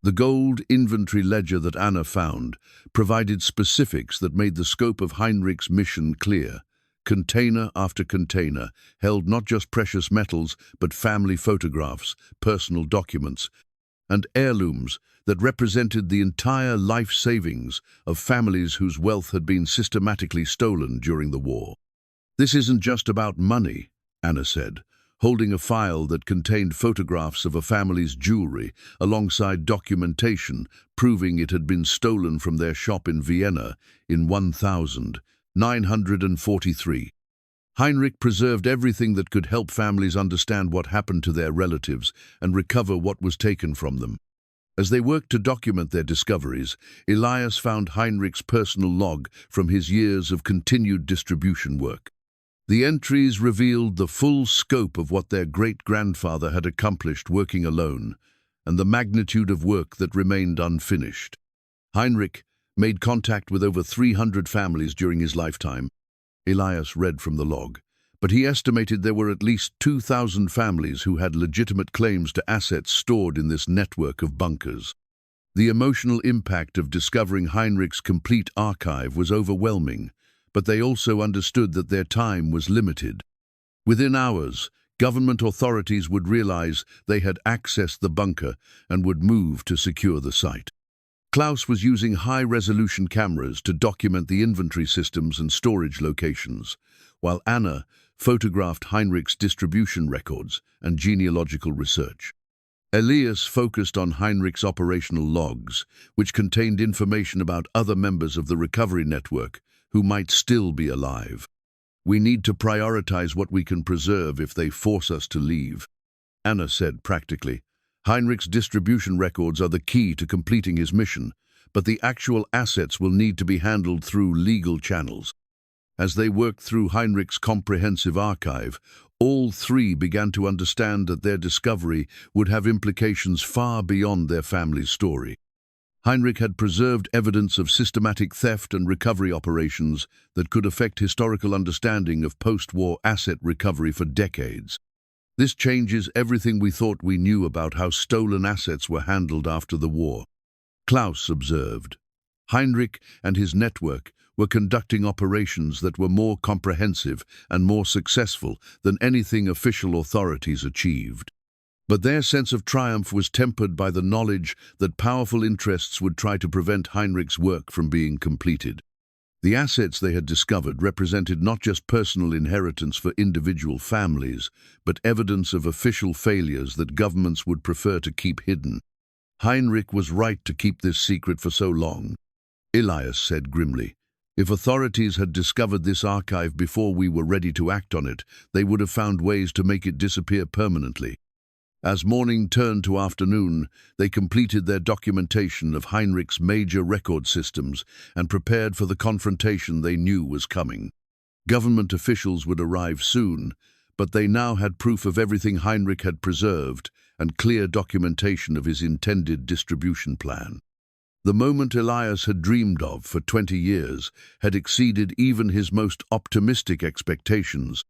The gold inventory ledger that Anna found provided specifics that made the scope of Heinrich's mission clear. Container after container held not just precious metals, but family photographs, personal documents, and heirlooms that represented the entire life savings of families whose wealth had been systematically stolen during the war. "This isn't just about money," Anna said, holding a file that contained photographs of a family's jewelry alongside documentation proving it had been stolen from their shop in Vienna in 1943. Heinrich preserved everything that could help families understand what happened to their relatives and recover what was taken from them. As they worked to document their discoveries, Elias found Heinrich's personal log from his years of continued distribution work. The entries revealed the full scope of what their great-grandfather had accomplished working alone, and the magnitude of work that remained unfinished. Heinrich made contact with over 300 families during his lifetime, Elias read from the log, but he estimated there were at least 2,000 families who had legitimate claims to assets stored in this network of bunkers. The emotional impact of discovering Heinrich's complete archive was overwhelming, but they also understood that their time was limited. Within hours, government authorities would realize they had accessed the bunker and would move to secure the site. Klaus was using high-resolution cameras to document the inventory systems and storage locations, while Anna photographed Heinrich's distribution records and genealogical research. Elias focused on Heinrich's operational logs, which contained information about other members of the recovery network who might still be alive. "We need to prioritize what we can preserve if they force us to leave," Anna said practically. "Heinrich's distribution records are the key to completing his mission, but the actual assets will need to be handled through legal channels." As they worked through Heinrich's comprehensive archive, all three began to understand that their discovery would have implications far beyond their family's story. Heinrich had preserved evidence of systematic theft and recovery operations that could affect historical understanding of post-war asset recovery for decades. This changes everything we thought we knew about how stolen assets were handled after the war. Klaus observed. Heinrich and his network were conducting operations that were more comprehensive and more successful than anything official authorities achieved. But their sense of triumph was tempered by the knowledge that powerful interests would try to prevent Heinrich's work from being completed. The assets they had discovered represented not just personal inheritance for individual families, but evidence of official failures that governments would prefer to keep hidden. Heinrich was right to keep this secret for so long, Elias said grimly. If authorities had discovered this archive before we were ready to act on it, they would have found ways to make it disappear permanently. As morning turned to afternoon, they completed their documentation of Heinrich's major record systems and prepared for the confrontation they knew was coming. Government officials would arrive soon, but they now had proof of everything Heinrich had preserved and clear documentation of his intended distribution plan. The moment Elias had dreamed of for 20 years had exceeded even his most optimistic expectations,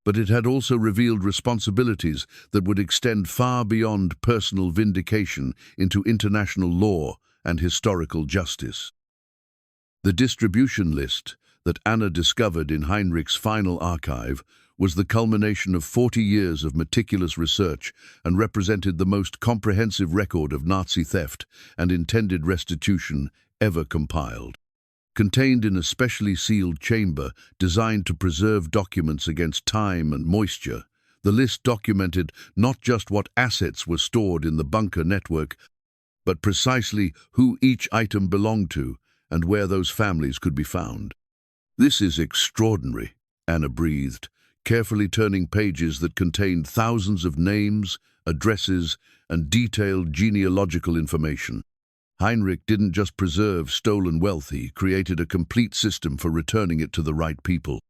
but it had also revealed responsibilities that would extend far beyond personal vindication into international law and historical justice. The distribution list that Anna discovered in Heinrich's final archive was the culmination of 40 years of meticulous research and represented the most comprehensive record of Nazi theft and intended restitution ever compiled. Contained in a specially sealed chamber designed to preserve documents against time and moisture, the list documented not just what assets were stored in the bunker network, but precisely who each item belonged to and where those families could be found. "This is extraordinary," Anna breathed, carefully turning pages that contained thousands of names, addresses, and detailed genealogical information. Heinrich didn't just preserve stolen wealth, he created a complete system for returning it to the right people.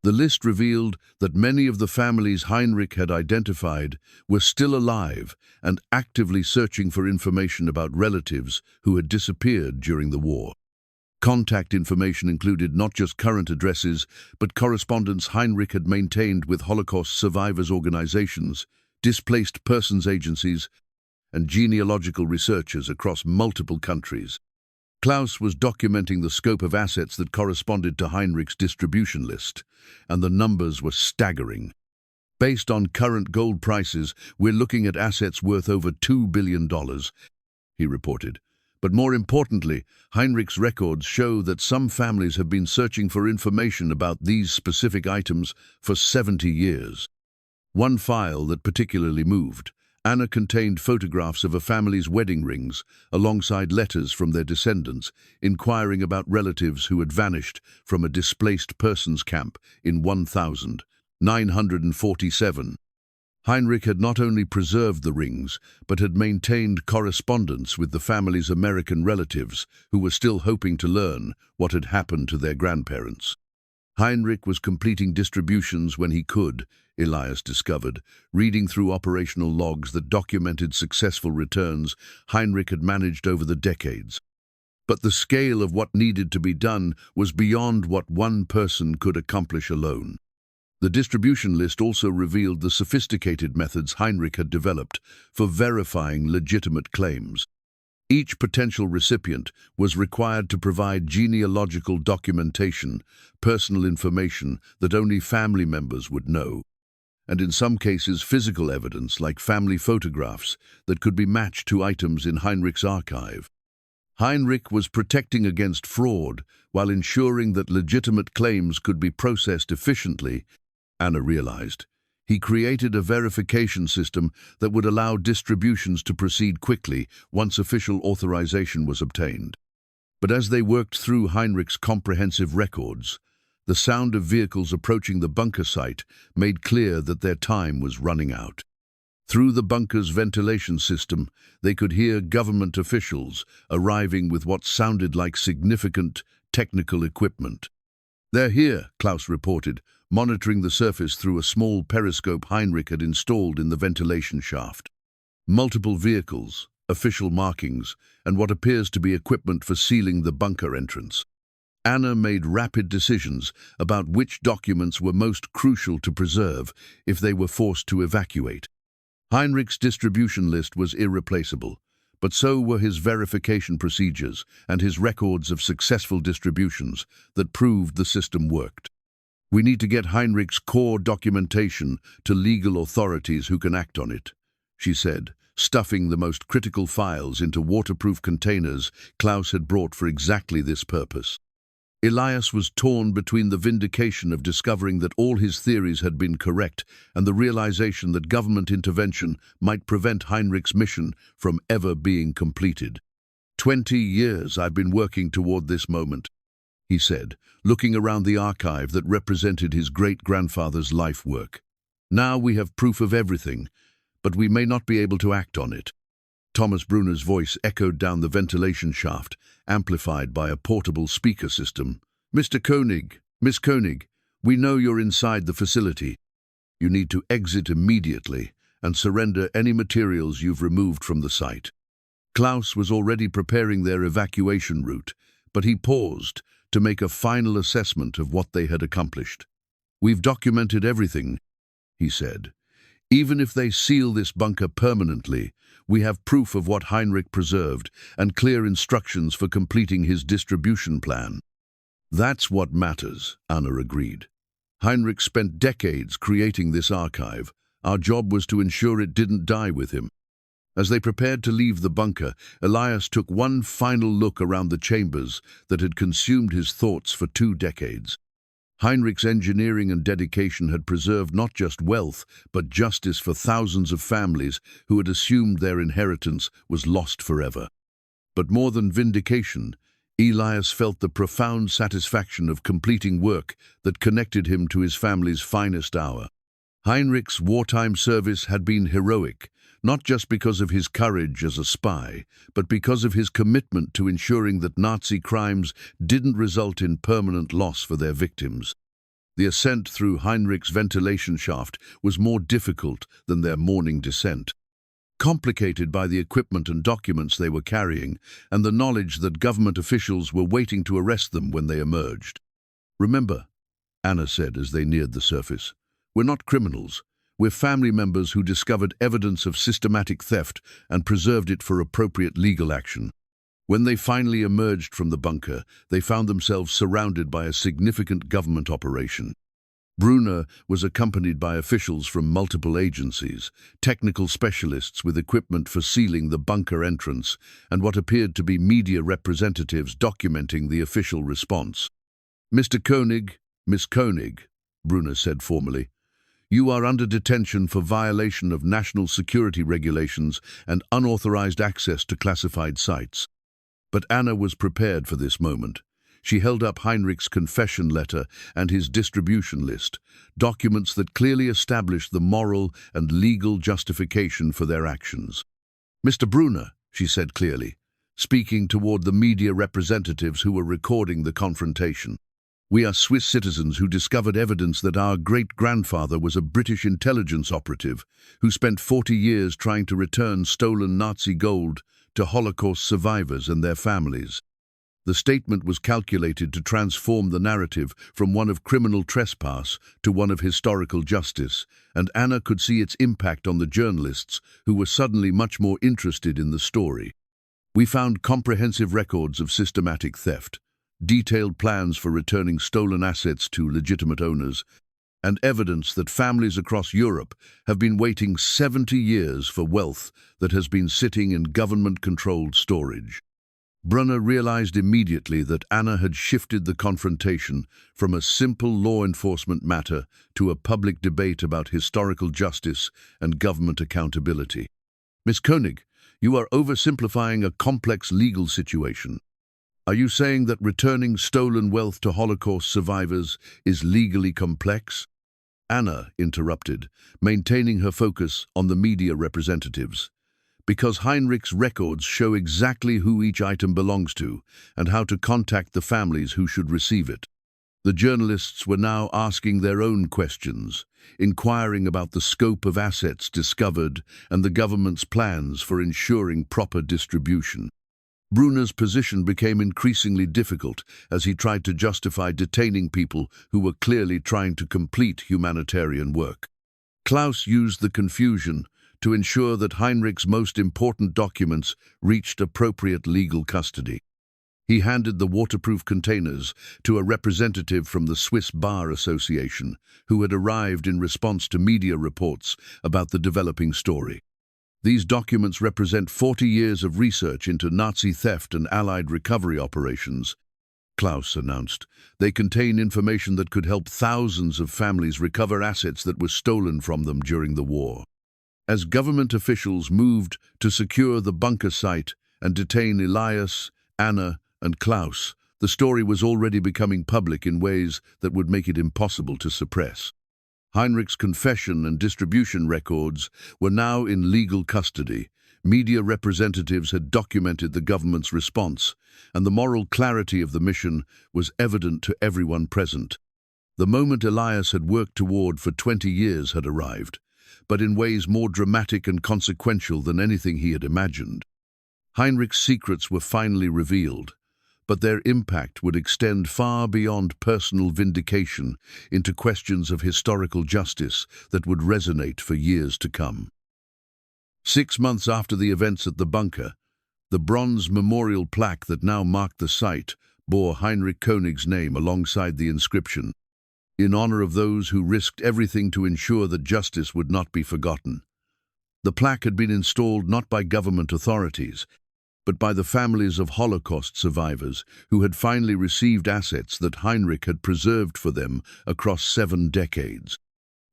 The list revealed that many of the families Heinrich had identified were still alive and actively searching for information about relatives who had disappeared during the war. Contact information included not just current addresses, but correspondence Heinrich had maintained with Holocaust survivors' organizations, displaced persons agencies, and genealogical researchers across multiple countries. Klaus was documenting the scope of assets that corresponded to Heinrich's distribution list, and the numbers were staggering. Based on current gold prices, we're looking at assets worth over $2 billion, he reported. But more importantly, Heinrich's records show that some families have been searching for information about these specific items for 70 years. One file that particularly moved. Anna contained photographs of a family's wedding rings, alongside letters from their descendants, inquiring about relatives who had vanished from a displaced persons camp in 1947. Heinrich had not only preserved the rings, but had maintained correspondence with the family's American relatives, who were still hoping to learn what had happened to their grandparents. Heinrich was completing distributions when he could, Elias discovered, reading through operational logs that documented successful returns Heinrich had managed over the decades. But the scale of what needed to be done was beyond what one person could accomplish alone. The distribution list also revealed the sophisticated methods Heinrich had developed for verifying legitimate claims. Each potential recipient was required to provide genealogical documentation, personal information that only family members would know, and in some cases physical evidence like family photographs that could be matched to items in Heinrich's archive. Heinrich was protecting against fraud while ensuring that legitimate claims could be processed efficiently. Anna realized. He created a verification system that would allow distributions to proceed quickly once official authorization was obtained. But as they worked through Heinrich's comprehensive records, the sound of vehicles approaching the bunker site made clear that their time was running out. Through the bunker's ventilation system, they could hear government officials arriving with what sounded like significant technical equipment. "They're here," Klaus reported, monitoring the surface through a small periscope Heinrich had installed in the ventilation shaft. Multiple vehicles, official markings, and what appears to be equipment for sealing the bunker entrance. Anna made rapid decisions about which documents were most crucial to preserve if they were forced to evacuate. Heinrich's distribution list was irreplaceable, but so were his verification procedures and his records of successful distributions that proved the system worked. We need to get Heinrich's core documentation to legal authorities who can act on it, she said, stuffing the most critical files into waterproof containers Klaus had brought for exactly this purpose. Elias was torn between the vindication of discovering that all his theories had been correct and the realization that government intervention might prevent Heinrich's mission from ever being completed. 20 years I've been working toward this moment, he said, looking around the archive that represented his great-grandfather's life work. Now we have proof of everything, but we may not be able to act on it. Thomas Brunner's voice echoed down the ventilation shaft, amplified by a portable speaker system. Mr. König, Miss König, we know you're inside the facility. You need to exit immediately and surrender any materials you've removed from the site. Klaus was already preparing their evacuation route, but he paused to make a final assessment of what they had accomplished. We've documented everything, he said. Even if they seal this bunker permanently, we have proof of what Heinrich preserved and clear instructions for completing his distribution plan. That's what matters, Anna agreed. Heinrich spent decades creating this archive. Our job was to ensure it didn't die with him. As they prepared to leave the bunker, Elias took one final look around the chambers that had consumed his thoughts for 2 decades. Heinrich's engineering and dedication had preserved not just wealth, but justice for thousands of families who had assumed their inheritance was lost forever. But more than vindication, Elias felt the profound satisfaction of completing work that connected him to his family's finest hour. Heinrich's wartime service had been heroic, not just because of his courage as a spy, but because of his commitment to ensuring that Nazi crimes didn't result in permanent loss for their victims. The ascent through Heinrich's ventilation shaft was more difficult than their morning descent, complicated by the equipment and documents they were carrying and the knowledge that government officials were waiting to arrest them when they emerged. Remember, Anna said as they neared the surface, we're not criminals. We're family members who discovered evidence of systematic theft and preserved it for appropriate legal action. When they finally emerged from the bunker, they found themselves surrounded by a significant government operation. Brunner was accompanied by officials from multiple agencies, technical specialists with equipment for sealing the bunker entrance, and what appeared to be media representatives documenting the official response. Mr. König, Miss König, Brunner said formally, you are under detention for violation of national security regulations and unauthorized access to classified sites. But Anna was prepared for this moment. She held up Heinrich's confession letter and his distribution list, documents that clearly established the moral and legal justification for their actions. Mr. Brunner, she said clearly, speaking toward the media representatives who were recording the confrontation. We are Swiss citizens who discovered evidence that our great-grandfather was a British intelligence operative who spent 40 years trying to return stolen Nazi gold to Holocaust survivors and their families. The statement was calculated to transform the narrative from one of criminal trespass to one of historical justice, and Anna could see its impact on the journalists who were suddenly much more interested in the story. We found comprehensive records of systematic theft, detailed plans for returning stolen assets to legitimate owners, and evidence that families across Europe have been waiting 70 years for wealth that has been sitting in government-controlled storage. Brunner realized immediately that Anna had shifted the confrontation from a simple law enforcement matter to a public debate about historical justice and government accountability. Miss König, you are oversimplifying a complex legal situation. Are you saying that returning stolen wealth to Holocaust survivors is legally complex? Anna interrupted, maintaining her focus on the media representatives. Because Heinrich's records show exactly who each item belongs to and how to contact the families who should receive it. The journalists were now asking their own questions, inquiring about the scope of assets discovered and the government's plans for ensuring proper distribution. Brunner's position became increasingly difficult as he tried to justify detaining people who were clearly trying to complete humanitarian work. Klaus used the confusion to ensure that Heinrich's most important documents reached appropriate legal custody. He handed the waterproof containers to a representative from the Swiss Bar Association, who had arrived in response to media reports about the developing story. These documents represent 40 years of research into Nazi theft and Allied recovery operations, Klaus announced. They contain information that could help thousands of families recover assets that were stolen from them during the war. As government officials moved to secure the bunker site and detain Elias, Anna, and Klaus, the story was already becoming public in ways that would make it impossible to suppress. Heinrich's confession and distribution records were now in legal custody. Media representatives had documented the government's response, and the moral clarity of the mission was evident to everyone present. The moment Elias had worked toward for 20 years had arrived, but in ways more dramatic and consequential than anything he had imagined. Heinrich's secrets were finally revealed, but their impact would extend far beyond personal vindication into questions of historical justice that would resonate for years to come. 6 months after the events at the bunker, the bronze memorial plaque that now marked the site bore Heinrich König's name alongside the inscription, "In honor of those who risked everything to ensure that justice would not be forgotten." The plaque had been installed not by government authorities, but by the families of Holocaust survivors who had finally received assets that Heinrich had preserved for them across 7 decades.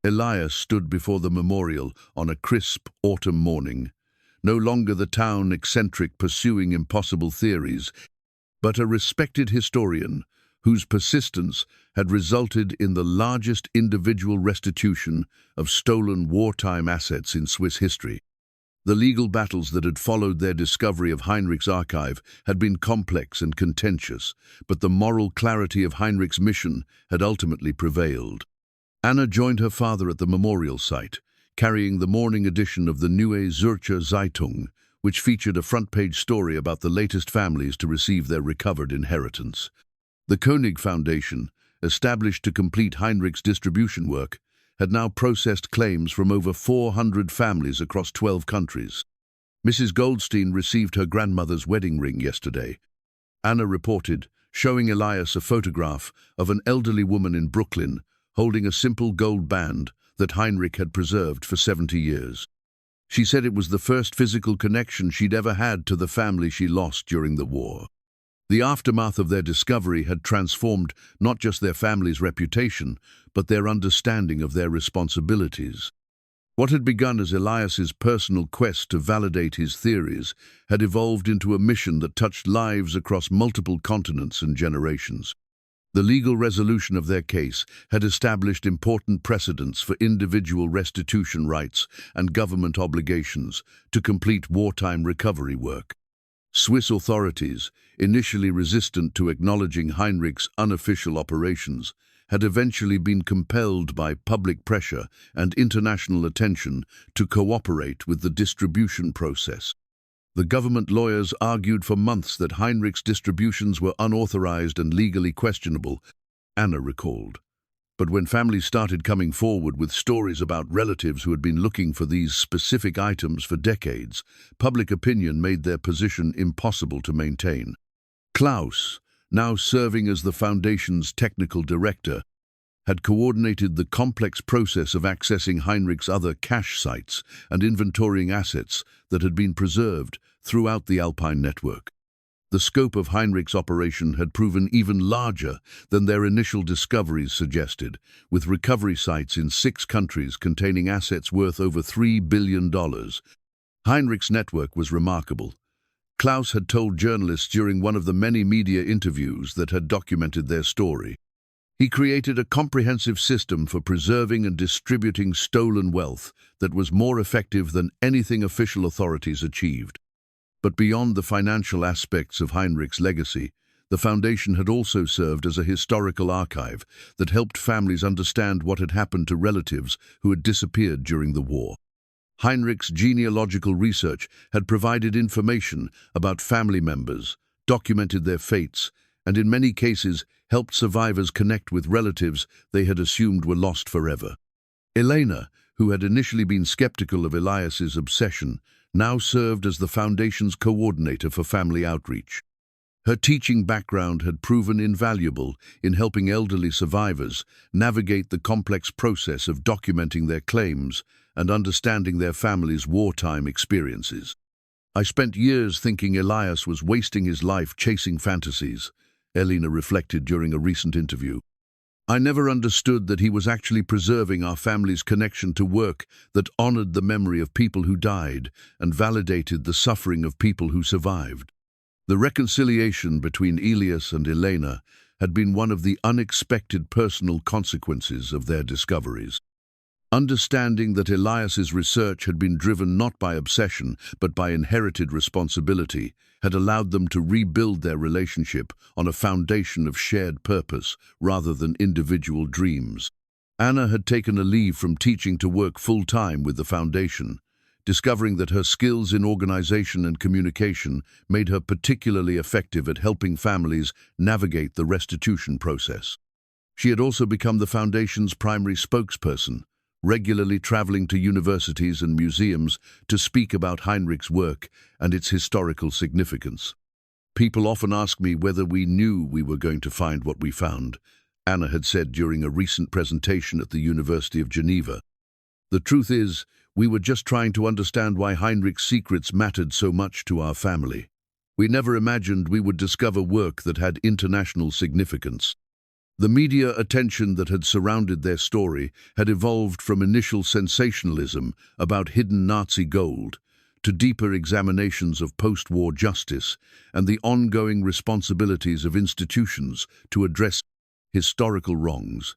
Elias stood before the memorial on a crisp autumn morning, no longer the town eccentric pursuing impossible theories, but a respected historian whose persistence had resulted in the largest individual restitution of stolen wartime assets in Swiss history. The legal battles that had followed their discovery of Heinrich's archive had been complex and contentious, but the moral clarity of Heinrich's mission had ultimately prevailed. Anna joined her father at the memorial site, carrying the morning edition of the Neue Zürcher Zeitung, which featured a front-page story about the latest families to receive their recovered inheritance. The König Foundation, established to complete Heinrich's distribution work, had now processed claims from over 400 families across 12 countries. Mrs. Goldstein received her grandmother's wedding ring yesterday. Anna reported, showing Elias a photograph of an elderly woman in Brooklyn holding a simple gold band that Heinrich had preserved for 70 years. She said it was the first physical connection she'd ever had to the family she lost during the war. The aftermath of their discovery had transformed not just their family's reputation, but their understanding of their responsibilities. What had begun as Elias's personal quest to validate his theories had evolved into a mission that touched lives across multiple continents and generations. The legal resolution of their case had established important precedents for individual restitution rights and government obligations to complete wartime recovery work. Swiss authorities, initially resistant to acknowledging Heinrich's unofficial operations, had eventually been compelled by public pressure and international attention to cooperate with the distribution process. The government lawyers argued for months that Heinrich's distributions were unauthorized and legally questionable, Anna recalled. But when families started coming forward with stories about relatives who had been looking for these specific items for decades, public opinion made their position impossible to maintain. Klaus, now serving as the Foundation's technical director, had coordinated the complex process of accessing Heinrich's other cache sites and inventorying assets that had been preserved throughout the Alpine network. The scope of Heinrich's operation had proven even larger than their initial discoveries suggested, with recovery sites in 6 countries containing assets worth over $3 billion. Heinrich's network was remarkable. Klaus had told journalists during one of the many media interviews that had documented their story. He created a comprehensive system for preserving and distributing stolen wealth that was more effective than anything official authorities achieved. But beyond the financial aspects of Heinrich's legacy, The foundation had also served as a historical archive that helped families understand what had happened to relatives who had disappeared during the war. Heinrich's genealogical research had provided information about family members, documented their fates, and in many cases helped survivors connect with relatives they had assumed were lost forever. Elena, who had initially been skeptical of Elias's obsession, now served as the Foundation's coordinator for family outreach. Her teaching background had proven invaluable in helping elderly survivors navigate the complex process of documenting their claims and understanding their families' wartime experiences. "I spent years thinking Elias was wasting his life chasing fantasies," Elena reflected during a recent interview. "I never understood that he was actually preserving our family's connection to work that honored the memory of people who died and validated the suffering of people who survived." The reconciliation between Elias and Elena had been one of the unexpected personal consequences of their discoveries. Understanding that Elias's research had been driven not by obsession but by inherited responsibility had allowed them to rebuild their relationship on a foundation of shared purpose rather than individual dreams. Anna had taken a leave from teaching to work full-time with the foundation, discovering that her skills in organization and communication made her particularly effective at helping families navigate the restitution process. She had also become the foundation's primary spokesperson, regularly traveling to universities and museums to speak about Heinrich's work and its historical significance. "People often ask me whether we knew we were going to find what we found," Anna had said during a recent presentation at the University of Geneva. "The truth is, we were just trying to understand why Heinrich's secrets mattered so much to our family. We never imagined we would discover work that had international significance." The media attention that had surrounded their story had evolved from initial sensationalism about hidden Nazi gold to deeper examinations of post-war justice and the ongoing responsibilities of institutions to address historical wrongs.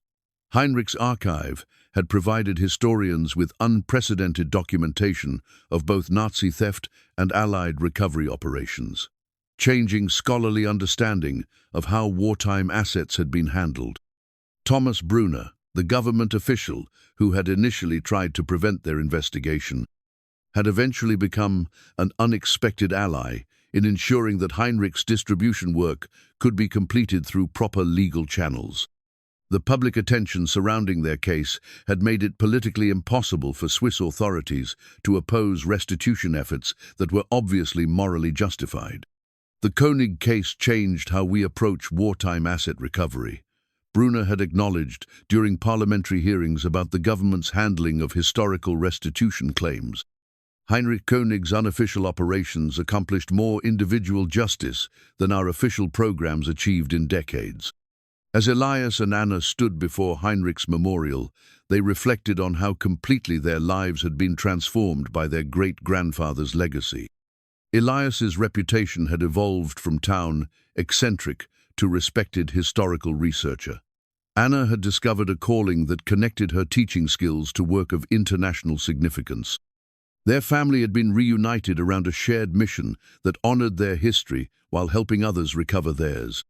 Heinrich's archive had provided historians with unprecedented documentation of both Nazi theft and Allied recovery operations, changing scholarly understanding of how wartime assets had been handled. Thomas Brunner, the government official who had initially tried to prevent their investigation, had eventually become an unexpected ally in ensuring that Heinrich's distribution work could be completed through proper legal channels. The public attention surrounding their case had made it politically impossible for Swiss authorities to oppose restitution efforts that were obviously morally justified. The König case changed how we approach wartime asset recovery. Brunner had acknowledged during parliamentary hearings about the government's handling of historical restitution claims. Heinrich König's unofficial operations accomplished more individual justice than our official programs achieved in decades. As Elias and Anna stood before Heinrich's memorial, they reflected on how completely their lives had been transformed by their great-grandfather's legacy. Elias's reputation had evolved from town eccentric to respected historical researcher. Anna had discovered a calling that connected her teaching skills to work of international significance. Their family had been reunited around a shared mission that honored their history while helping others recover theirs.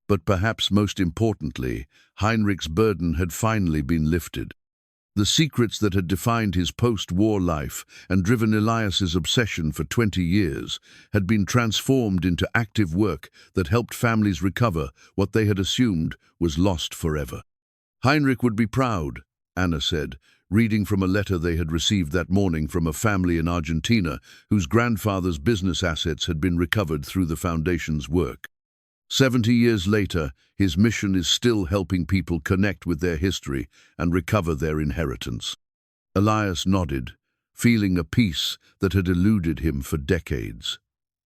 But perhaps most importantly, Heinrich's burden had finally been lifted. The secrets that had defined his post-war life and driven Elias's obsession for 20 years had been transformed into active work that helped families recover what they had assumed was lost forever. "Heinrich would be proud," Anna said, reading from a letter they had received that morning from a family in Argentina whose grandfather's business assets had been recovered through the foundation's work. 70 years later, his mission is still helping people connect with their history and recover their inheritance. Elias nodded, feeling a peace that had eluded him for decades.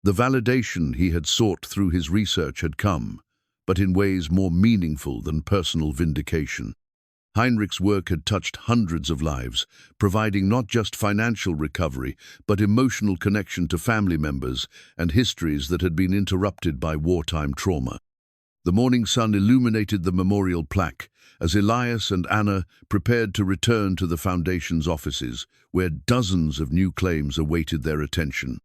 The validation he had sought through his research had come, but in ways more meaningful than personal vindication. Heinrich's work had touched hundreds of lives, providing not just financial recovery, but emotional connection to family members and histories that had been interrupted by wartime trauma. The morning sun illuminated the memorial plaque as Elias and Anna prepared to return to the Foundation's offices, where dozens of new claims awaited their attention.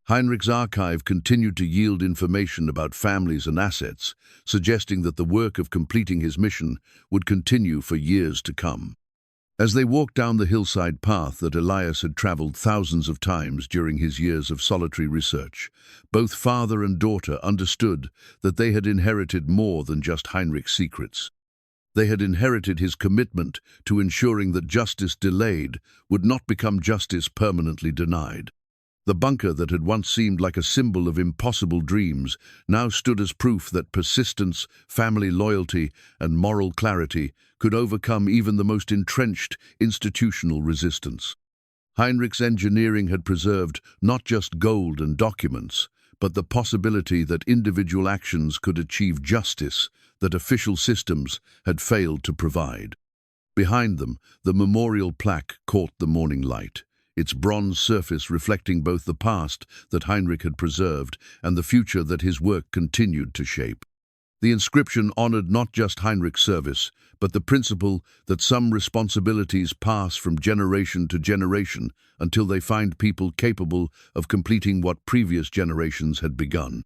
Heinrich's archive continued to yield information about families and assets, suggesting that the work of completing his mission would continue for years to come. As they walked down the hillside path that Elias had traveled thousands of times during his years of solitary research, both father and daughter understood that they had inherited more than just Heinrich's secrets. They had inherited his commitment to ensuring that justice delayed would not become justice permanently denied. The bunker that had once seemed like a symbol of impossible dreams now stood as proof that persistence, family loyalty, and moral clarity could overcome even the most entrenched institutional resistance. Heinrich's engineering had preserved not just gold and documents, but the possibility that individual actions could achieve justice that official systems had failed to provide. Behind them, the memorial plaque caught the morning light, its bronze surface reflecting both the past that Heinrich had preserved and the future that his work continued to shape. The inscription honored not just Heinrich's service, but the principle that some responsibilities pass from generation to generation until they find people capable of completing what previous generations had begun.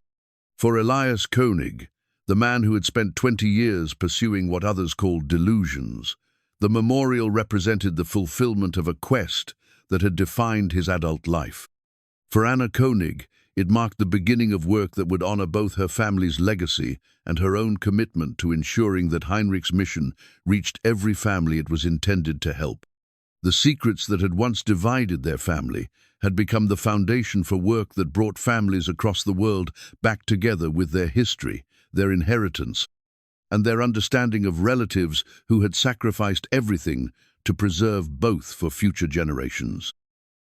For Elias König, the man who had spent 20 years pursuing what others called delusions, the memorial represented the fulfillment of a quest that had defined his adult life. For Anna König, it marked the beginning of work that would honor both her family's legacy and her own commitment to ensuring that Heinrich's mission reached every family it was intended to help. The secrets that had once divided their family had become the foundation for work that brought families across the world back together with their history, their inheritance, and their understanding of relatives who had sacrificed everything to preserve both for future generations.